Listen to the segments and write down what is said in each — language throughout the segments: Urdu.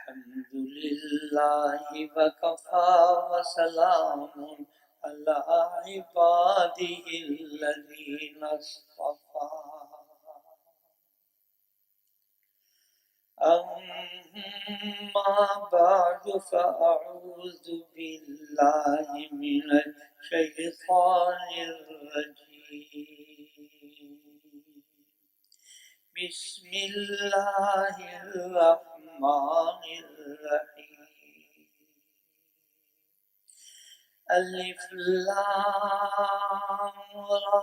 الحمد للہ وکفى وسلام علی عبادہ الذین اصطفى اما بعد فاعوذ باللہ من الشیطان الرجیم بسم اللہ الرحمن الرحیم الف لام را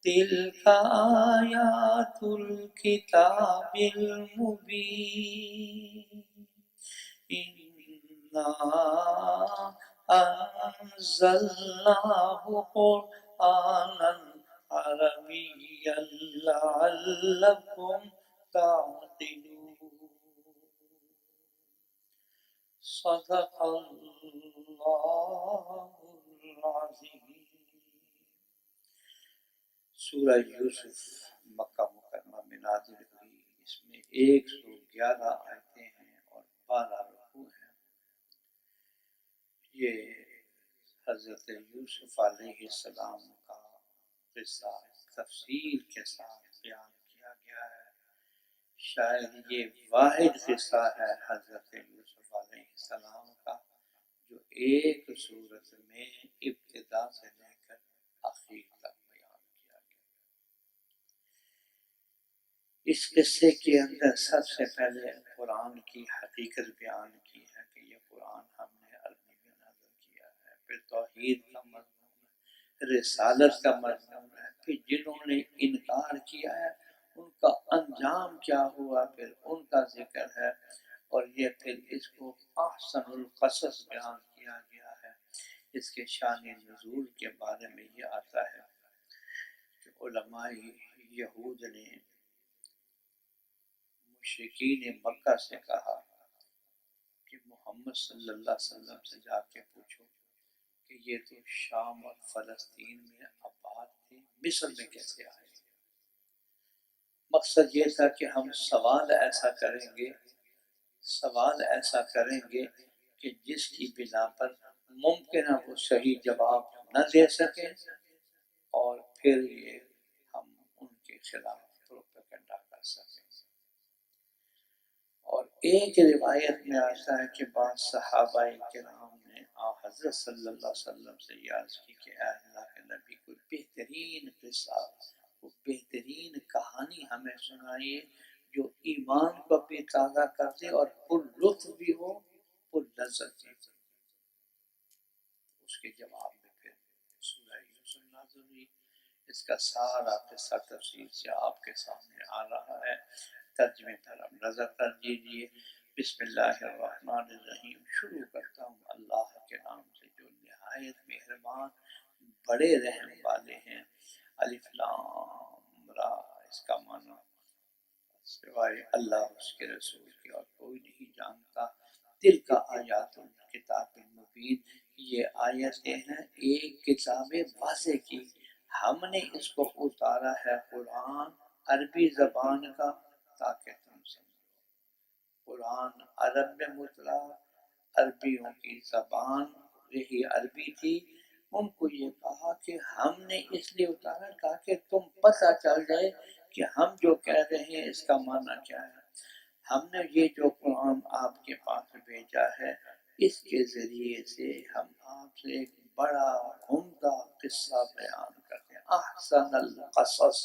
تلک آیات الکتاب المبین انا انزلناه قرآنا عربیا لعلکم تعقلون صدق اللہ العظیم۔ سورہ یوسف مکہ مکرمہ میں نازل ہوئی، اس میں 111 آیتیں ہیں اور 12 رکوع ہیں۔ یہ حضرت یوسف علیہ السلام کا قصہ تفصیل کے ساتھ بیان کیا گیا ہے۔ شاید یہ واحد قصہ ہے حضرت یوسف علیہ السلام کا جو ایک صورت میں ابتدا سے لے کر آخر تک بیان کیا گیا۔ اس قصے کے اندر سب سے پہلے قرآن کی حقیقت بیان کی ہے کہ یہ قرآن ہم نے عربی میں نازل کیا ہے، پھر توحید کا مضمون ہے، رسالت کا مضمون ہے، پھر جنہوں نے انکار کیا ہے ان کا انجام کیا ہوا، پھر ان کا ذکر ہے، اور یہ پھر اس کو احسن القصص بیان کیا گیا ہے۔ اس کے شان نزول کے بارے میں یہ آتا ہے کہ علماء یہود نے مشرکین مکہ سے کہا کہ محمد صلی اللہ علیہ وسلم سے جا کے پوچھو کہ یہ تو شام اور فلسطین میں آباد تھے، مصر میں کیسے آئے؟ مقصد یہ تھا کہ ہم سوال ایسا کریں گے کہ جس کی بنا پر ممکن ہے وہ صحیح جواب نہ دے سکیں، اور پھر یہ ہم ان کے خلاف پروپیگنڈا کر سکیں۔ اور ایک روایت میں آتا ہے کہ بعض صحابہ کرام نے حضرت صلی اللہ علیہ وسلم سے یہ عرض کی کہ اے اللہ کے نبی کوئی بہترین قصہ، کوئی بہترین کہانی ہمیں سنائیے جو ایمان کو بھی تازہ کر دے اور پر لطف بھی ہو، پر لذت بھی ہو۔ اس کے جواب میں پھر سورہ یوسف نازل ہوئی۔ اس کا سارا قصہ تفصیل سے آپ کے سامنے آ رہا ہے۔ ترجمے پر ہم نظر کر دیجیے۔ بسم اللہ الرحمن الرحیم، شروع کرتا ہوں اللہ کے نام سے جو نہایت مہربان بڑے رحم والے ہیں۔ الف لام را، اس کا معنی سوائے اللہ اس کے رسول کے اور کوئی نہیں جانتا۔ تلک آیات الکتاب المبین، یہ آیتیں ہیں ایک کتاب واضح کی، ہم نے اس کو اتارا ہے قرآن عربی زبان کا تاکہ تم سمجھو۔ قرآن عرب میں مطلع، عربیوں کی زبان یہی عربی تھی، ان کو یہ کہا کہ ہم نے اس لیے اتارا تاکہ تم پتہ چل جائے کہ ہم جو کہہ رہے ہیں اس کا معنی کیا ہے۔ ہم نے یہ جو قرآن آپ کے پاس بھیجا ہے، اس کے ذریعے سے ہم آپ سے ایک بڑا عمدہ قصہ بیان کرتے ہیں۔ احسن القصص،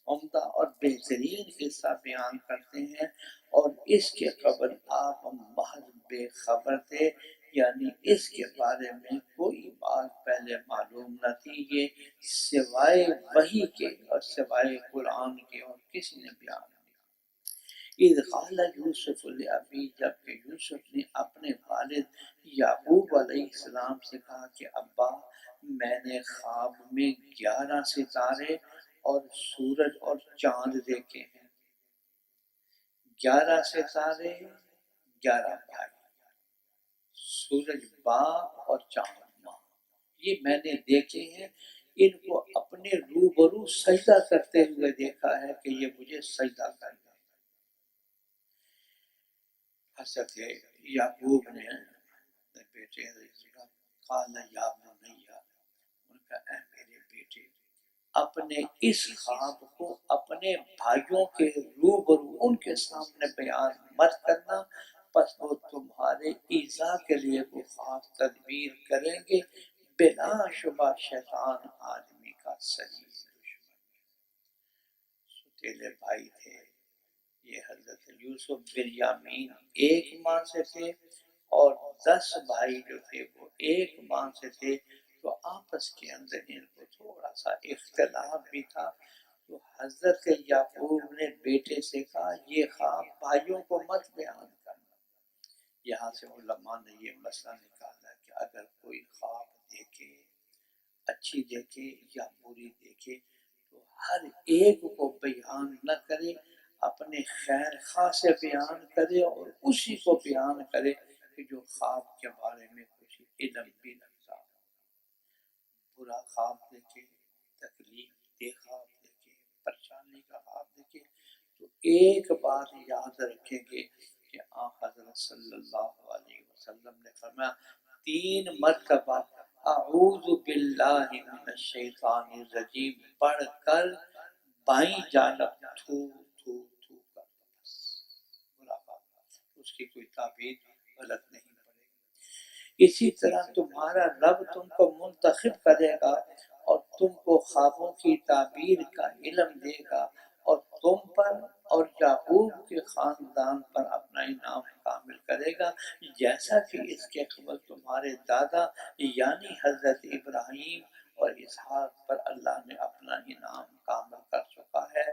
عمدہ اور بہترین قصہ بیان کرتے ہیں، اور اس کے قبل آپ محض بے خبر تھے، یعنی اس کے بارے میں کوئی بات پہلے معلوم نہ تھی، یہ سوائے وحی کے اور سوائے قرآن کے اور کسی نے بیان نہیں۔ اذ قال یوسف لابی، جبکہ یوسف نے اپنے والد یعقوب علیہ السلام سے کہا کہ ابا میں نے خواب میں 11 ستارے اور سورج اور چاند دیکھے ہیں۔ 11 ستارے، 11 بھائی، سورج باپ اور چاند ماں، یہ میں نے دیکھے ہیں۔ ان کو اپنے روبرو سجدہ کرتے ہوئے دیکھا ہے کہ یہ مجھے سجدہ کرنا۔ حضرت یعقوب نے بیٹے قال یا بنیا، ان کا اے میرے بیٹے، اپنے اس خواب کو اپنے بھائیوں کے روبرو ان کے سامنے بیان مت کرنا، پس وہ تمہارے ایذا کے لیے وہ خاص تدبیر کریں گے، بلا شبہ شیطان آدمی کا صحیح دشمن۔ ستیلے بھائی تھے یہ حضرت یوسف بنیامین ایک ماں سے تھے، اور 10 بھائی جو تھے وہ ایک ماں سے تھے، تو آپس کے اندر ان کو تھوڑا سا اختلاف بھی تھا۔ تو حضرت یعقوب نے بیٹے سے کہا یہ خواب بھائیوں کو مت بیان کرنا۔ یہاں سے علماء نے یہ مسئلہ نکالا کہ اگر کوئی خواب دیکھے، اچھی دیکھے یا بری دیکھے، تو ہر ایک کو بیان نہ کرے، اپنے خیر خواہ سے بیان کرے اور اسی کو بیان کرے کہ جو خواب کے بارے میں کچھ علم بھی رکھتا ہو۔ برا خواب دیکھے، تکلیف دہ خواب دیکھے، پریشانی کا خواب دیکھے، تو ایک بات یاد رکھیں گے کہ آن حضرت صلی اللہ علیہ وسلم نے فرمایا 3 مرتبہ اعوذ باللہ من الشیطان الرجیم پڑھ کر بائیں جانب تھو تھو تھو کر بس برا خواب، اس کی کوئی تعبیر غلط نہیں پڑے گی۔ اسی طرح تمہارا رب تم کو منتخب کرے گا اور تم کو خوابوں کی تعبیر کا علم دے گا، اور تم پر اور یعقوب کے خاندان پر اپنا انعام کامل کرے گا، جیسا کہ اس کے قبل تمہارے دادا یعنی حضرت ابراہیم اور اسحاق پر اللہ نے اپنا انعام کامل کر چکا ہے۔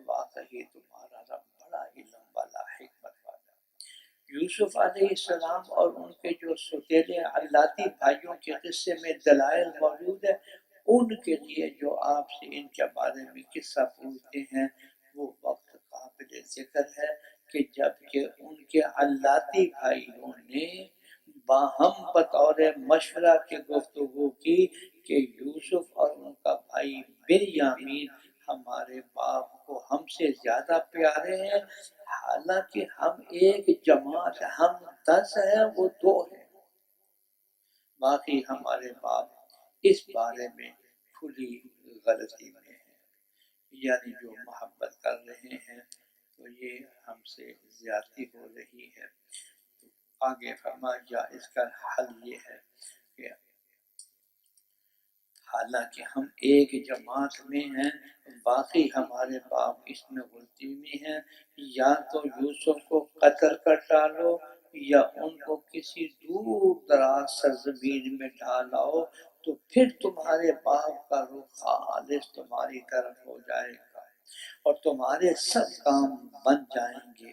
واقعی تمہارا رب بڑا علم والا، حکمت والا۔ یوسف علیہ السلام اور ان کے جو سوتیلے علاتی بھائیوں کے قصے میں دلائل موجود ہے، ان کے لیے جو آپ سے ان کے بارے میں قصہ پوچھتے ہیں، وہ وقت قابل ذکر ہے کہ جب کہ ان کے علاتی بھائیوں نے باہم بطور مشورہ کے گفتگو کی کہ یوسف اور ان کا بھائی بنیامین ہمارے باپ کو ہم سے زیادہ پیارے ہیں، حالانکہ ہم ایک جماعت، ہم 10 ہیں وہ 2 ہیں، باقی ہمارے باپ اس بارے میں کھلی غلطی میں ہیں، یعنی جو محبت کر رہے ہیں تو یہ ہم سے زیادتی ہو رہی ہے۔ تو آگے فرمایا اس کا حل یہ ہے کہ حالانکہ ہم ایک جماعت میں ہیں، باقی ہمارے باپ اس میں غلطی میں ہیں، یا تو یوسف کو قتل کر ڈالو یا ان کو کسی دور دراز سرزمین میں ڈالاؤ، تو پھر تمہارے باپ کا رخ خالص تمہاری طرف ہو جائے گا اور تمہارے سب کام بن جائیں گے۔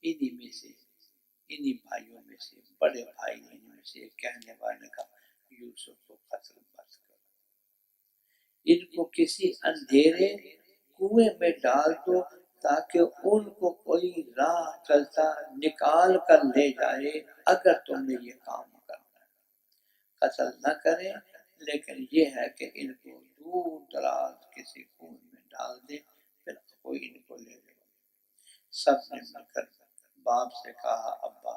انہی میں سے، انہی بھائیوں میں سے بڑے بھائی نے ان میں سے کہنے والے کا یوسف کو قتل مت کرو، ان کو کسی اندھیرے کنویں میں ڈال دو تاکہ ان کو کوئی راہ چلتا نکال کر لے جائے اگر تم نے یہ کام کرنا ہے۔ قتل نہ کریں، لیکن یہ ہے کہ ان کو دور دراز کسی کنویں میں ڈال دیں، پھر کوئی ان کو لے لے۔ سب نے مل کر باپ سے کہا ابا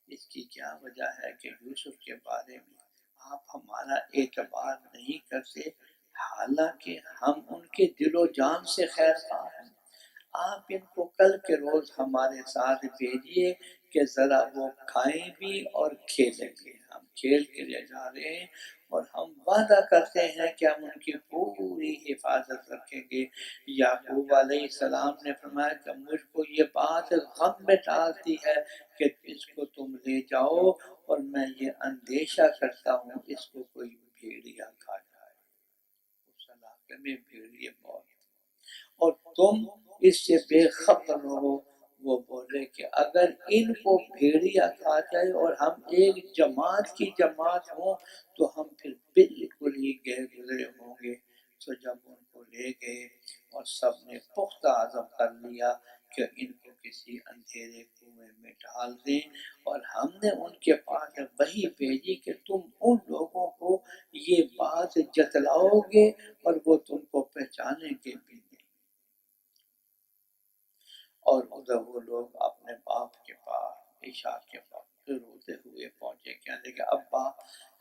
اس کی کیا وجہ ہے کہ یوسف کے بارے میں آپ ہمارا اعتبار نہیں کرتے، حالانکہ ہم ان کے دل و جان سے خیر خواہ ہیں۔ آپ ان کو کل کے روز ہمارے ساتھ بھیجیے کہ ذرا وہ کھائیں بھی اور کھیلیں گے، ہم کھیل کے لیے جا رہے ہیں اور ہم وعدہ کرتے ہیں کہ ہم ان کی پوری حفاظت رکھیں گے۔ یعقوب علیہ السلام نے فرمایا کہ مجھ کو یہ بات غم میں ڈالتی ہے کہ اس کو تم لے جاؤ اور میں یہ اندیشہ کرتا ہوں اس کو کوئی بھیڑیا کھا جائے، اس علاقے میں بھیڑیے بہت، اور تم اس سے بے خبر رہو۔ وہ بولے کہ اگر ان کو بھیڑیا کھا جائے اور ہم ایک جماعت کی جماعت ہوں تو ہم پھر بالکل ہی گئے گزرے ہوں گے۔ تو جب ان کو لے گئے اور سب نے پختہ عزم کر لیا کہ ان کو کسی اندھیرے کنویں میں ڈال دیں، اور ہم نے ان کے پاس وحی بھیجی کہ تم ان لوگوں کو یہ بات جتلاؤ گے اور وہ تم کو پہچانیں گے بھی نہیں۔ اور ادھر وہ لوگ اپنے باپ کے پاس عشاء کے وقت روتے ہوئے پہنچے، کہنے لگے ابا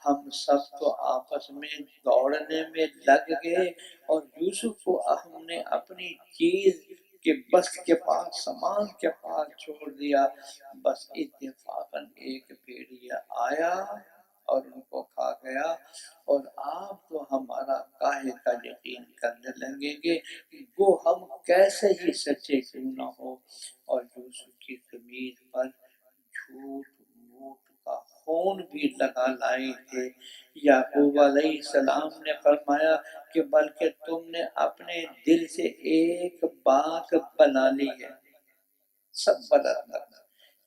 ہم سب تو آپس میں دوڑنے میں لگ گئے اور یوسف کو ہم نے اپنی چیز کے بس کے پاس، سامان کے پاس چھوڑ دیا، بس اتفاقاً ایک بھیڑیا آیا اور ان کو کھا گیا، اور آپ تو ہمارا کاہے کا یقین کرنے لگیں گے، وہ ہم کیسے ہی سچے کیوں نہ ہو۔ اور یوسف کی قمیض پر جھوٹ موٹ کا خون بھی لگا لائے تھے۔ یعقوب علیہ السلام نے فرمایا کہ بلکہ تم نے اپنے دل سے ایک بات بنا لی ہے، سب بدل کرنا،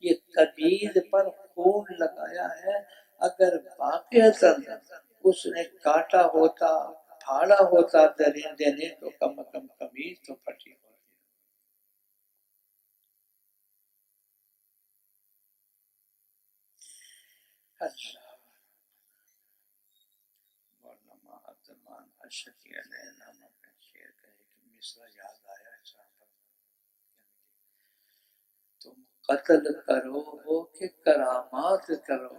یہ قمیض پر خون لگایا ہے، اگر واقعتاً اس نے کاٹا ہوتا، پھاڑا ہوتا درندے نے، تو کم از کم قمیض تو پھٹی ہوتی۔ اچھا، مولانا عبدالرحمن اشفی علیہ الرحمہ کا شعر کا ایک مصرع یاد آیا ہے صاحب، تم قتل کرو ہو کہ کرامات کرو،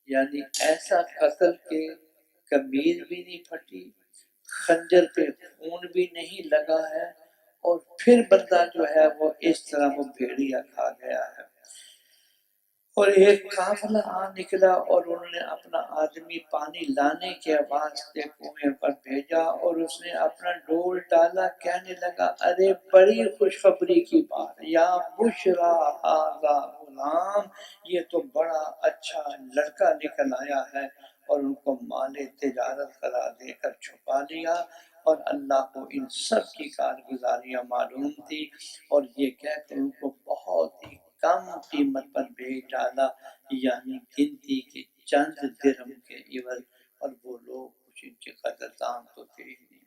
یعنی ایسا قتل کہ قمیض بھی نہیں پھٹی، خنجر پہ خون بھی نہیں لگا ہے، اور پھر بندہ جو ہے وہ اس طرح وہ بھیڑیا کھا گیا ہے۔ اور ایک قافلہ آ نکلا اور انہوں نے اپنا آدمی پانی لانے کے واسطے کنویں پر بھیجا، اور اس نے اپنا ڈول ڈالا، کہنے لگا ارے بڑی خوشخبری کی بات، یا بشرا ھذا غلام، یہ تو بڑا اچھا لڑکا نکل آیا ہے، اور ان کو مال تجارت قرار دے کر چھپا لیا، اور اللہ کو ان سب کی کارگزاریاں معلوم تھی، اور یہ کہہ کر ان کو بہت ہی کم قیمت پر بیچ ڈالا، یعنی گنتی کے چند درہم کے عوض، اور وہ لوگ کچھ ان کے قدردان تو تھے ہی نہیں۔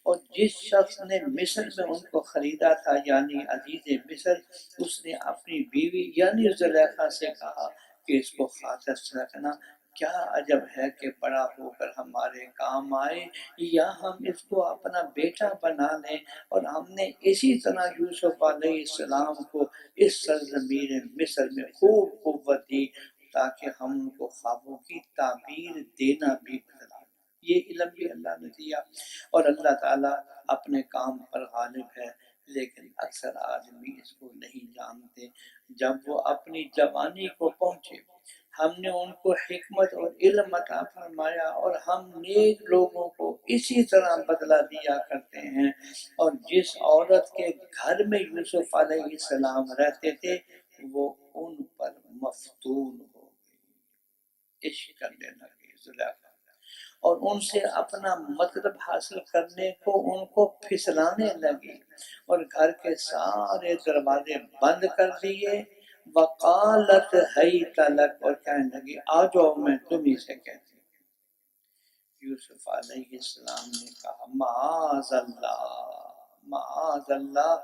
اور جس شخص نے مصر میں ان کو خریدا تھا، یعنی عزیز مصر، اس نے اپنی بیوی یعنی زلیخا سے کہا کہ اس کو خاطر سے رکھنا، کیا عجب ہے کہ بڑا ہو کر ہمارے کام آئے، یا ہم اس کو اپنا بیٹا بنا لیں۔ اور ہم نے اسی طرح یوسف علیہ السلام کو اس سرزمین مصر میں خوب قوت دی، تاکہ ہم ان کو خوابوں کی تعبیر دینا بھی بتلا۔ یہ علم بھی اللہ نے دیا، اور اللہ تعالیٰ اپنے کام پر غالب ہے، لیکن اکثر آدمی اس کو نہیں جانتے۔ جب وہ اپنی جوانی کو پہنچے، ہم نے ان کو حکمت اور علم عطا فرمایا، اور ہم نیک لوگوں کو اسی طرح بدلہ دیا کرتے ہیں۔ اور جس عورت کے گھر میں یوسف علیہ السلام رہتے تھے، وہ ان پر مفتون ہو گئی، عشق کرنے لگی زلیخا، اور ان سے اپنا مطلب حاصل کرنے کو ان کو پھسلانے لگی، اور گھر کے سارے دروازے بند کر دیے۔ وقالت حیت لک، اور کہنے لگی آ جاؤ میں تمہیں سے کہتی ہوں۔ یوسف علیہ السلام نے کہا معاذ اللہ، معاذ اللہ،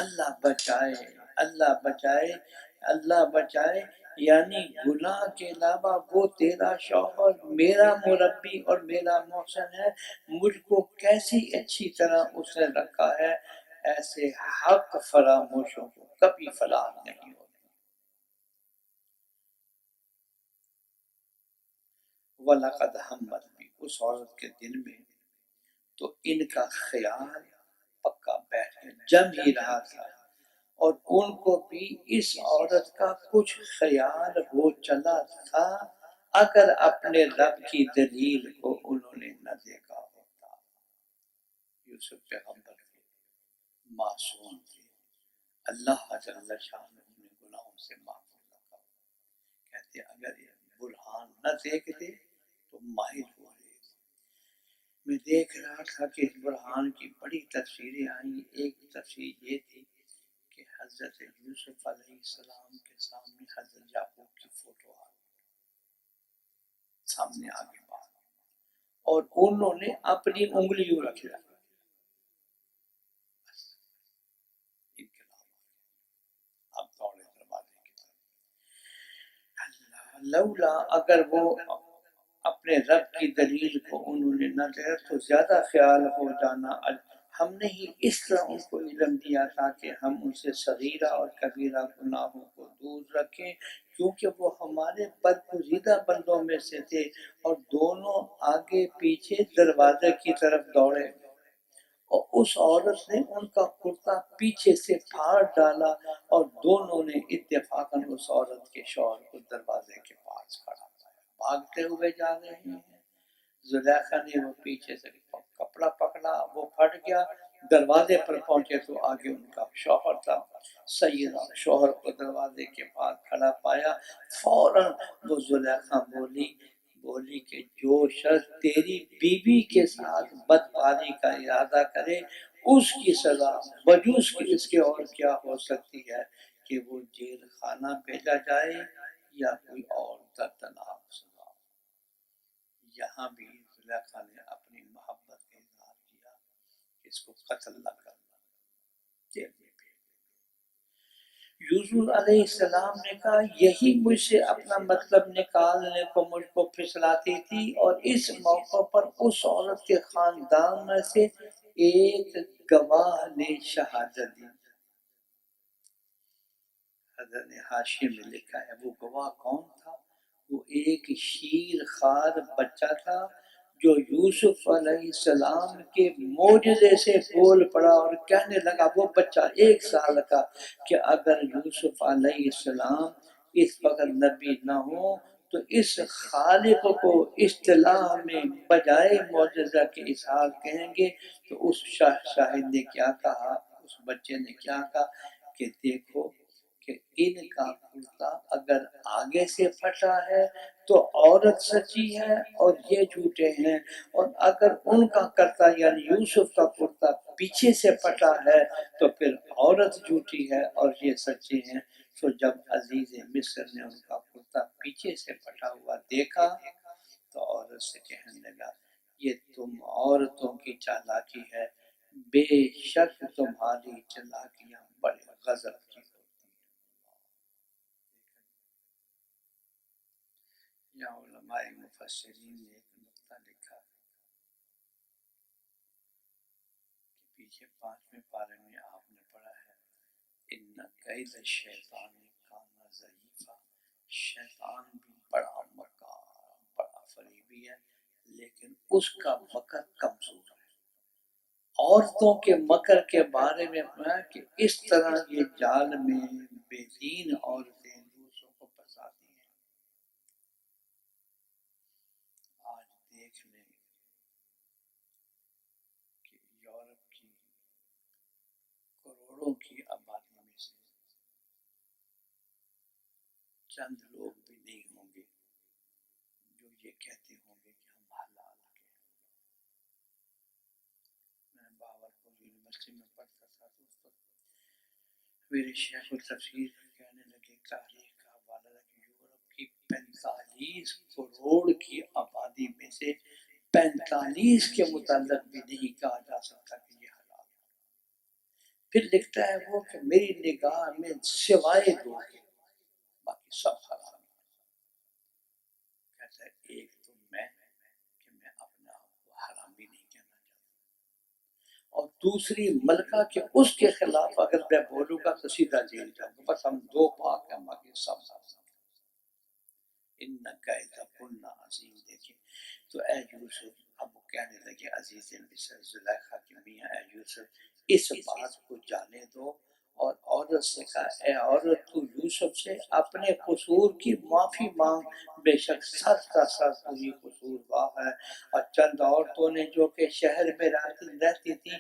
اللہ بچائے، اللہ بچائے، اللہ بچائے، یعنی گناہ کے علاوہ وہ تیرا شوہر میرا مربی اور میرا محسن ہے، مجھ کو کیسی اچھی طرح اس نے رکھا ہے، ایسے حق فراموشوں کو کبھی فلاح نہیں ہوتی۔ وَلَقَدْ ہَمَّتْ بِهِ، اس عورت کے دل میں تو ان کا خیال پکا بیٹھ کے جم ہی رہا تھا، اور ان کو بھی اس عورت کا کچھ خیال ہو چلا تھا، اگر اپنے رب کی دلیل کو انہوں نے نہ دیکھا ہوتا۔ یوسف پیغمبر تھے، معصوم تھے، اللہ جل شانہ نے گناہوں سے محفوظ رکھا۔ کہتے اگر یہ برہان نہ دیکھتے تو مائل ہو رہے تھے۔ میں دیکھ رہا تھا کہ اس برہان کی بڑی تفسیریں آئیں۔ ایک تفسیر یہ تھی کہ حضرت یوسف علیہ السلام کے سامنے حضرت یعقوب کی فوٹو آ سامنے آگے بات، اور انہوں نے اپنی انگلیوں رکھے رکھا، اب دوڑے دروازے کی طرف۔ اللہ لولا، اگر وہ اپنے رب کی دلیل کو انہوں نے نہ دیکھا تو زیادہ خیال ہو جانا ہم نے ہی اس طرح ان کو علم دیا تاکہ ہم ان سے صغیرہ اور کبیرہ گناہوں کو دور رکھیں، کیونکہ وہ ہمارے برگزیدہ بندوں میں سے تھے، اور دونوں آگے پیچھے دروازے کی طرف دوڑے، اور اس عورت نے ان کا کرتا پیچھے سے پھاڑ ڈالا، اور دونوں نے اتفاقاً اس عورت کے شوہر کو دروازے کے پاس کھڑا پایا، بھاگتے ہوئے جا رہے ہیں۔ زلیخا نے وہ پیچھے سے کپڑا پکڑا، وہ پھٹ گیا، دروازے پر پہنچے تو آگے ان کا شوہر تھا۔ سیدہ شوہر کو دروازے کے پاس کھڑا پایا، فوراً وہ زلیخا بولی کہ جو شخص تیری بیوی کے ساتھ بدکاری کا ارادہ کرے اس کی سزا بجوز کی اس کے اور کیا ہو سکتی ہے کہ وہ جیل خانہ بھیجا جائے یا کوئی اور دردناک سزا۔ یہاں بھی زلیخا نے اپنی محبت کا اظہار کیا کہ اس کو قتل نہ کرنا، جیل میں بھیج۔ یوسف علیہ السلام نے کہا یہی مجھ سے اپنا مطلب نکالنے کو مجھ کو پھسلاتی تھی، اور اس موقع پر اس عورت کے خاندان میں سے ایک گواہ نے شہادت دی۔ حضرت حاشیے میں لکھا ہے وہ گواہ کون تھا؟ وہ ایک شیر خوار بچہ تھا جو یوسف علیہ السلام کے معجزے سے بول پڑا اور کہنے لگا، وہ بچہ 1 سال کا، کہ اگر یوسف علیہ السلام اس وقت نبی نہ ہو تو اس خالق کو اصطلاح میں بجائے معجزہ کے اظہار کہیں گے۔ تو اس شاہد نے کیا کہا، اس بچے نے کیا کہا کہ دیکھو کہ ان کا کرتا اگر آگے سے پھٹا ہے تو عورت سچی ہے اور یہ جھوٹے ہیں، اور اگر ان کا کرتا یعنی یوسف کا کرتا پیچھے سے پھٹا ہے تو پھر عورت جھوٹی ہے اور یہ سچے ہیں۔ تو جب عزیز مصر نے ان کا کرتا پیچھے سے پھٹا ہوا دیکھا تو عورت سے کہنے لگا، یہ تم عورتوں کی چالاکی ہے، بے شک تمہاری چالاکیاں بڑے غضب کی ہوتی ہیں۔ یا علماء مفسرین نے ایک نقطہ لکھا کہ پیچھے 5ویں پارے میں آپ نے پڑھا ہے ان کید الشیطان کان ضعیفا، شیطان بھی بڑا مکار بڑا فریبی ہے، لیکن اس کا مکر کمزور ہے۔ عورتوں کے مکر کے بارے میں پڑھا کہ اس طرح یہ جال میں بے دین عورتیں دوسروں کو پھنساتی ہیں۔ آج دیکھ لیں کہ یورپ کی کروڑوں کی آبادی میں سے چند لوگ بھی نہیں ہوں گے جو یہ کہتے ہوں گے کہ ہم حلال کے ہیں۔ میں باورپور یونیورسٹی میں پڑھتا تھا تو اس وقت میرے شیخ التفسیر کہنے لگے، تاریخ کا حوالہ ہے کہ یورپ کی 45 کروڑ کی آبادی میں سے 45 کے متعلق بھی نہیں کہا جا سکتا کہ یہ حلال ہے۔ پھر لکھتا ہے وہ کہ میری نگاہ میں سوائے 2 کے باقی سب حرام ہے۔ کہتا ہے ایک تو میں کہ میں اپنے آپ کو حرامی نہیں کہنا چاہتا، اور دوسری ملکہ کہ اس کے خلاف اگر میں بولوں گا تو سیدھا جیل جاؤں گا۔ بس ہم 2 پاک ہیں، باقی سب حرام۔ ان کید کنا عظیم۔ دیکھیں تو اے یوسف، اب وہ کہنے لگے عزیز مصر زلیخا کے میاں، اے یوسف اس بات کو جانے دو، اور عورت سے کہا اے عورت تو یوسف سے اپنے قصور کی معافی مانگ، بے شک سر کا سر تجھی قصوروار ہے۔ اور چند عورتوں نے جو کہ شہر میں رہتی تھی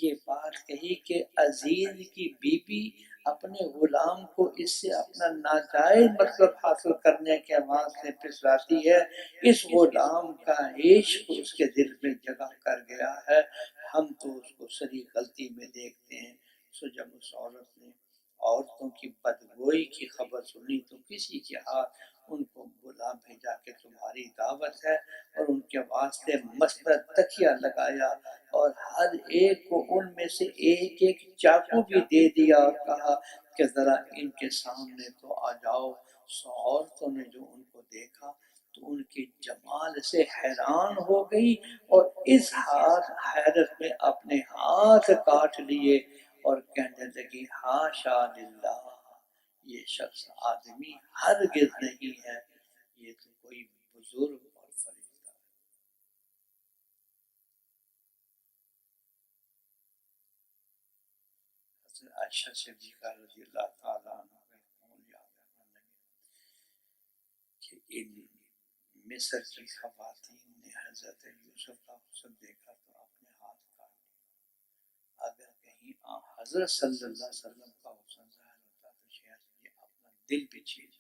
یہ بات کہی کہ عزیز کی بیوی اپنے غلام کو اس سے اپنا ناجائز مطلب حاصل کرنے کے واسطے پھسلاتی ہے، اس غلام کا عشق اس کے دل میں جگہ کر گیا ہے، ہم تو اس کو صحیح غلطی میں دیکھتے ہیں۔ سو جب اس عورت نے عورتوں کی بدگوئی کی خبر سنی تو کسی کے ہاتھ ان کو بلا بھیجا کہ تمہاری دعوت ہے، اور ان کے واسطے مسند تکیہ لگایا، اور ہر ایک کو ان میں سے ایک ایک چاقو بھی دے دیا، اور کہا کہ ذرا ان کے سامنے تو آ جاؤ۔ سو عورتوں نے جو ان کو دیکھا تو ان کے جمال سے حیران ہو گئی اور اس حیرت میں اپنے ہاتھ کاٹ لیے اور کہنے لگی ہاشا للہ، یہ شخص آدمی ہرگز نہیں ہے، یہ تو کوئی بزرگ اور فرشتہ۔ حضرت عائشہ صدیقہ رضی اللہ تعالیٰ عنہ کہ ان مصر کی خواتین نے حضرت یوسف کا حسن دیکھا تو اپنے ہاتھ کاٹ لیے۔ اگر کہیں حضرت صلی اللہ علیہ وسلم کا حسن ظاہر ہوتا تو شاید یہ اپنا دل بھی چھین لیتی۔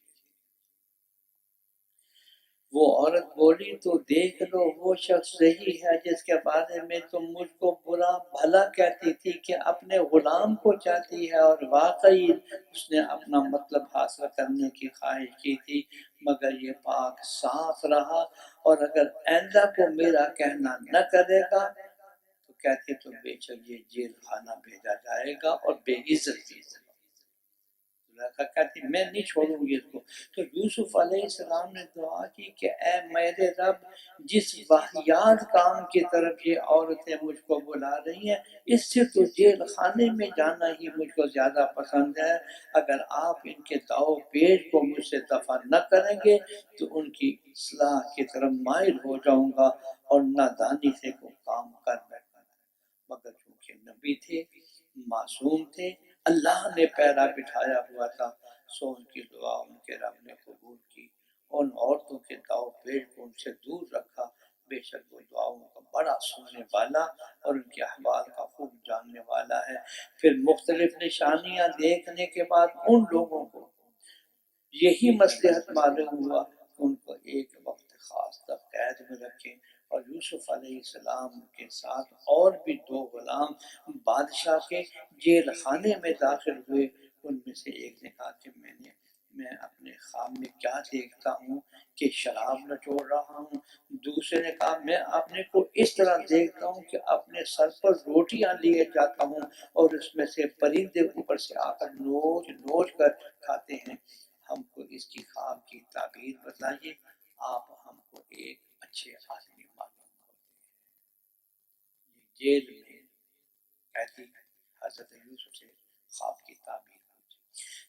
وہ عورت بولی تو دیکھ لو وہ شخص صحیح ہے جس کے بارے میں تم مجھ کو برا بھلا کہتی تھی کہ اپنے غلام کو چاہتی ہے، اور واقعی اس نے اپنا مطلب حاصل کرنے کی خواہش کی تھی، مگر یہ پاک صاف رہا، اور اگر آئندہ کو میرا کہنا نہ کرے گا تو کہتی تو بے شک یہ جیل خانہ بھیجا جائے گا اور بے عزت کی ہوگا۔ کہتی میں نہیں چھوڑوں گی اس کو۔ تو یوسف علیہ السلام نے دعا کی کہ اے میرے رب، جس واہیات کام کی طرف یہ عورتیں مجھ کو بلا رہی ہیں، اس سے تو جیل خانے میں جانا ہی مجھ کو زیادہ پسند ہے۔ اگر آپ ان کے داؤ پیش کو مجھ سے دفع نہ کریں گے تو ان کی اصلاح کی طرف مائل ہو جاؤں گا اور نادانی سے کو کام کر بیٹھا۔ مگر چونکہ نبی تھے، معصوم تھے، اللہ نے پیرا بٹھایا ہوا تھا، سو ان کی دعا ان کے رب نے قبول کی، ان عورتوں کے داؤ پیش کو ان سے دور رکھا۔ بے شک وہ دعاؤں کا بڑا سننے والا اور ان کے احوال کا خوب جاننے والا ہے۔ پھر مختلف نشانیاں دیکھنے کے بعد ان لوگوں کو یہی مصلحت معلوم ہوا کہ ان کو ایک وقت خاص تک قید میں رکھیں، اور یوسف علیہ السلام کے ساتھ اور بھی دو غلام بادشاہ کے جیل خانے میں داخل ہوئے۔ ان میں سے ایک نے کہا کہ میں اپنے خواب میں کیا دیکھتا ہوں کہ شراب نچوڑ رہا ہوں، دوسرے نے کہا میں اپنے کو اس طرح دیکھتا ہوں کہ اپنے سر پر روٹیاں لیے جاتا ہوں اور اس میں سے پرندے اوپر سے آ کر نوچ نوچ کر کھاتے ہیں۔ ہم کو اس کی خواب کی تعبیر بتائیے، آپ ہم کو ایک اچھے آدمی معلوم ہوتے ہیں۔ یہ جیل میں قیدی حضرت یوسف سے خواب کی تعبیر پوچھی۔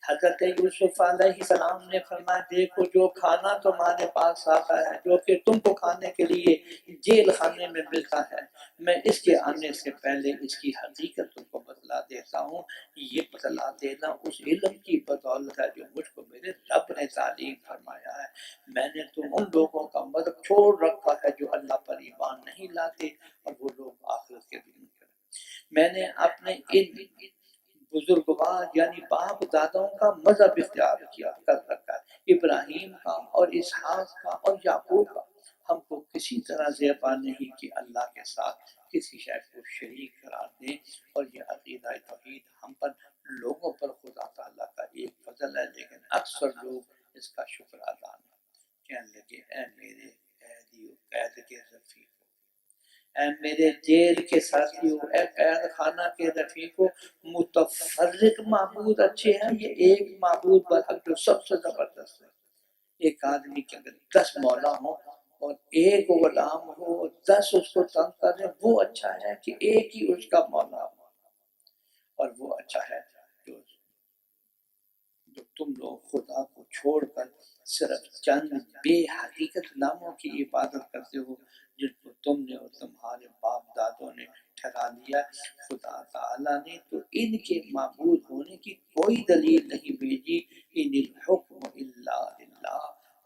حضرت یوسف علیہ السلام نے فرمایا دیکھو جو کھانا تمہارے پاس آتا ہے، جو کہ تم کو کھانے کے لیے جیل خانے میں ملتا ہے، میں اس کے آنے سے پہلے اس کی حقیقت تم کو بتلا دیتا ہوں۔ یہ بتلا دینا اس علم کی بدولت ہے جو مجھ کو میرے رب نے تعلیم فرمایا ہے۔ میں نے تو ان لوگوں کا مذہب چھوڑ رکھا ہے جو اللہ پر ایمان نہیں لاتے، اور وہ لوگ آخرت کے دن کریں۔ میں نے اپنے ان بزرگوار یعنی باپ داداؤں کا مذہب اختیار کیا کر رکھا ہے، ابراہیم کا اور اسحاق کا اور یعقوب کا۔ ہم کو کسی طرح زیبا نہیں کہ اللہ کے ساتھ کسی شے کو شریک قرار دیں، اور یہ عقیدہ توحید ہم پر لوگوں پر خدا تعالیٰ کا ایک فضل ہے، لیکن اکثر لوگ اس کا شکر ادا نہیں۔ کہنے لگے اے میرے قیدیو، قید کے رفیق، اے میرے جیل کے ساتھیوں، اے قید خانہ کے رفیقوں، متفرق معبود اچھے ہیں، یہ ایک معبود برحق جو سب سے زبردست ہے۔ ایک آدمی کے اگر 10 مولا ہوں اور ایک غلام ہو، 10 اس کو تنگ کر رہے، وہ اچھا ہے کہ ایک ہی اس کا مولا ہو؟ اور وہ اچھا ہے جو تم لوگ خدا کو چھوڑ کر صرف چند بے حقیقت ناموں کی عبادت کرتے ہو، جن کو تم نے اور تمہارے باپ دادوں نے ٹھہرا دیا۔ خدا تعالیٰ نے تو ان کے معبود ہونے کی کوئی دلیل نہیں بھیجی، ان الحکم الا للہ،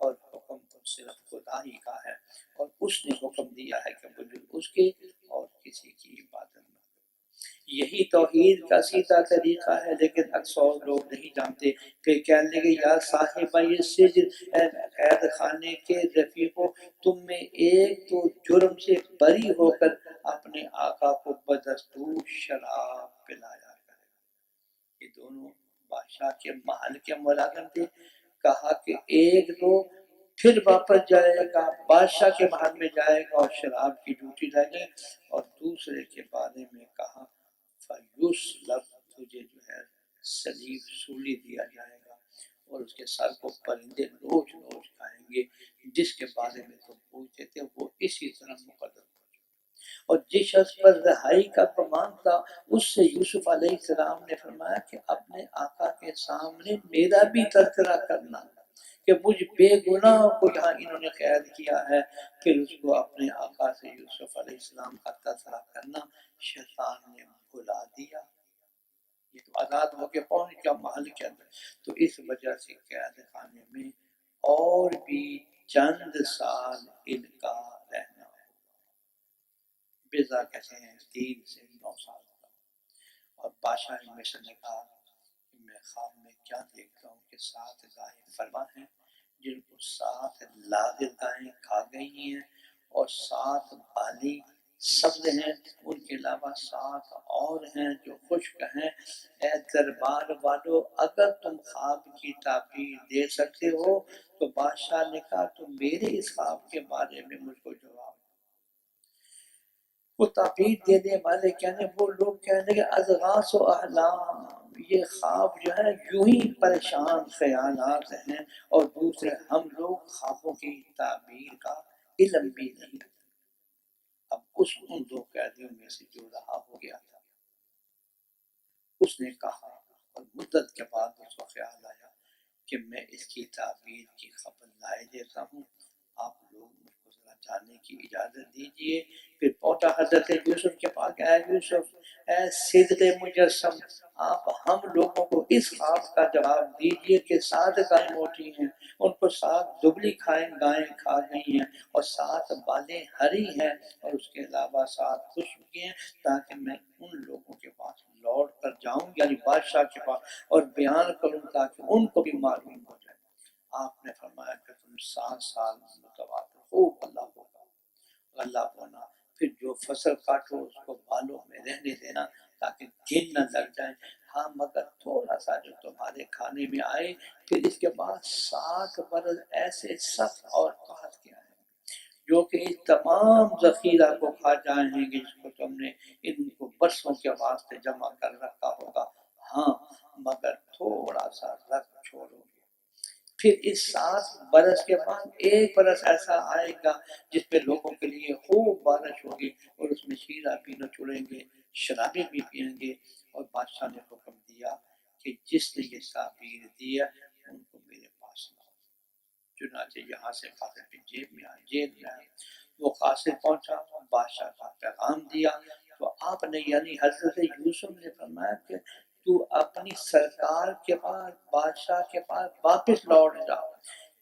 اور حکم تو صرف خدا ہی کا ہے، اور اس نے حکم دیا ہے کہ بجز اس کے اور کسی کی عبادت نہ۔ یہی توحید کا سیدھا طریقہ ہے، لیکن اکثر لوگ نہیں جانتے۔ پھر کہنے لگے یا صاحبہ یہ سجن، اے قید خانے کے رفیقوں، تم میں ایک تو جرم سے بری ہو کر اپنے آقا کو بدستور شراب پلایا کرے۔ یہ دونوں بادشاہ کے محل کے ملازم تھے۔ کہا کہ ایک تو پھر واپس جائے گا، بادشاہ کے محل میں جائے گا اور شراب کی ڈیوٹی لگے، اور دوسرے کے بارے میں کہا فیصلب، تجھے جو ہے سلیب سولی دیا جائے گا اور اس کے سر کو پرندے نوچ نوچ کھائیں گے۔ جس کے بارے میں تم پوچھتے تھے وہ اسی طرح مقدر ہو جائے۔ اور جس شخص پر رہائی کا گمان تھا اس سے یوسف علیہ السلام نے فرمایا کہ اپنے آقا کے سامنے میرا بھی تذکرہ کرنا کہ مجھ بے گناہ کو یہاں انہوں نے قید کیا ہے۔ پھر اس کو اپنے آقا سے یوسف علیہ السلام کا تذکرہ کرنا شیطان نے بھلا دیا، یہ تو آزاد ہو کے پہنچ گیا محل کے اندر۔ تو اس وجہ سے قید خانے میں اور بھی چند سال ان کا رہنا ہو، بیزا کہتے ہیں 3 سے 9 سال کا۔ اور بادشاہ مصر نے کہا کہ میں خواب میں کیا دیکھتا ہوں کہ 7 گائیں فرما ہیں جن کو 7 لاغر گائیں کھا گئی ہیں، اور 7 بالی سبز ہیں، ان کے علاوہ 7 اور ہیں جو خشک ہیں۔ اے دربار والو، اگر تم خواب کی تعبیر دے سکتے ہو تو بادشاہ نے کہا تو میرے اس خواب کے بارے میں مجھ کو جواب۔ وہ تعبیر دینے والے کہنے، وہ لوگ کہنے کہ اضغاث و احلام، یہ خواب جو ہے یوں ہی پریشان خیالات ہیں، اور دوسرے ہم لوگ خوابوں کی تعبیر کا علم بھی نہیں۔ اب ان 2 قیدیوں میں سے جو رہا ہو گیا تھا اس نے کہا، اور مدت کے بعد اس کو خیال آیا کہ میں اس کی تعبیر کی خبر لائے دیتا ہوں، آپ لوگ مجھ کو ذرا جانے کی اجازت دیجئے۔ پھر پہنچا حضرت یوسف کے پاس، اے یوسف، اے صدق مجسم، آپ ہم لوگوں کو اس خواب کا جواب دیجئے کہ 7 گائیں موٹی ہیں، ان کو 7 دبلی گائیں کھا گئی ہیں، اور 7 بالیں ہری ہیں، اور اس کے علاوہ 7 خشک ہیں، تاکہ میں ان لوگوں کے پاس لوٹ کر جاؤں، یعنی بادشاہ کے پاس، اور بیان کروں تاکہ ان کو بھی معلوم ہو جائے۔ آپ نے فرمایا کہ تم 7 سال متواتر خوب اللہ ہوگا، اللہ ہونا، پھر جو فصل کاٹو اس کو بالوں میں رہنے دینا تاکہ گن نہ لگ جائیں، ہاں مگر تھوڑا سا جو تمہارے کھانے میں آئے، پھر اس کے بعد 60 برس ایسے سخت اور قحط کے آئے جو کہ اس تمام ذخیرہ کو کھا جائیں گے جس کو تم نے ان کو برسوں کے واسطے جمع کر رکھا ہوگا، ہاں مگر تھوڑا سا رکھ چھوڑو گے۔ پھر اس 7 برس کے بعد 1 برس ایسا آئے گا جس پہ لوگوں کے لیے خوب بارش ہوگی، اور اس میں شیرہ پینا چھوڑیں گے، شرابیں بھی پئیں گے۔ اور بادشاہ نے حکم دیا کہ جس نے یہ تعبیر دیا ان کو میرے پاس لاؤ۔ چنانچہ یہاں سے قاصد کی جیل میں آیا، وہ قاصد پہنچا، بادشاہ کا پیغام دیا، تو آپ نے یعنی حضرت یوسف نے فرمایا کہ تو اپنی سرکار کے پاس، بادشاہ کے پاس واپس لوٹ جا،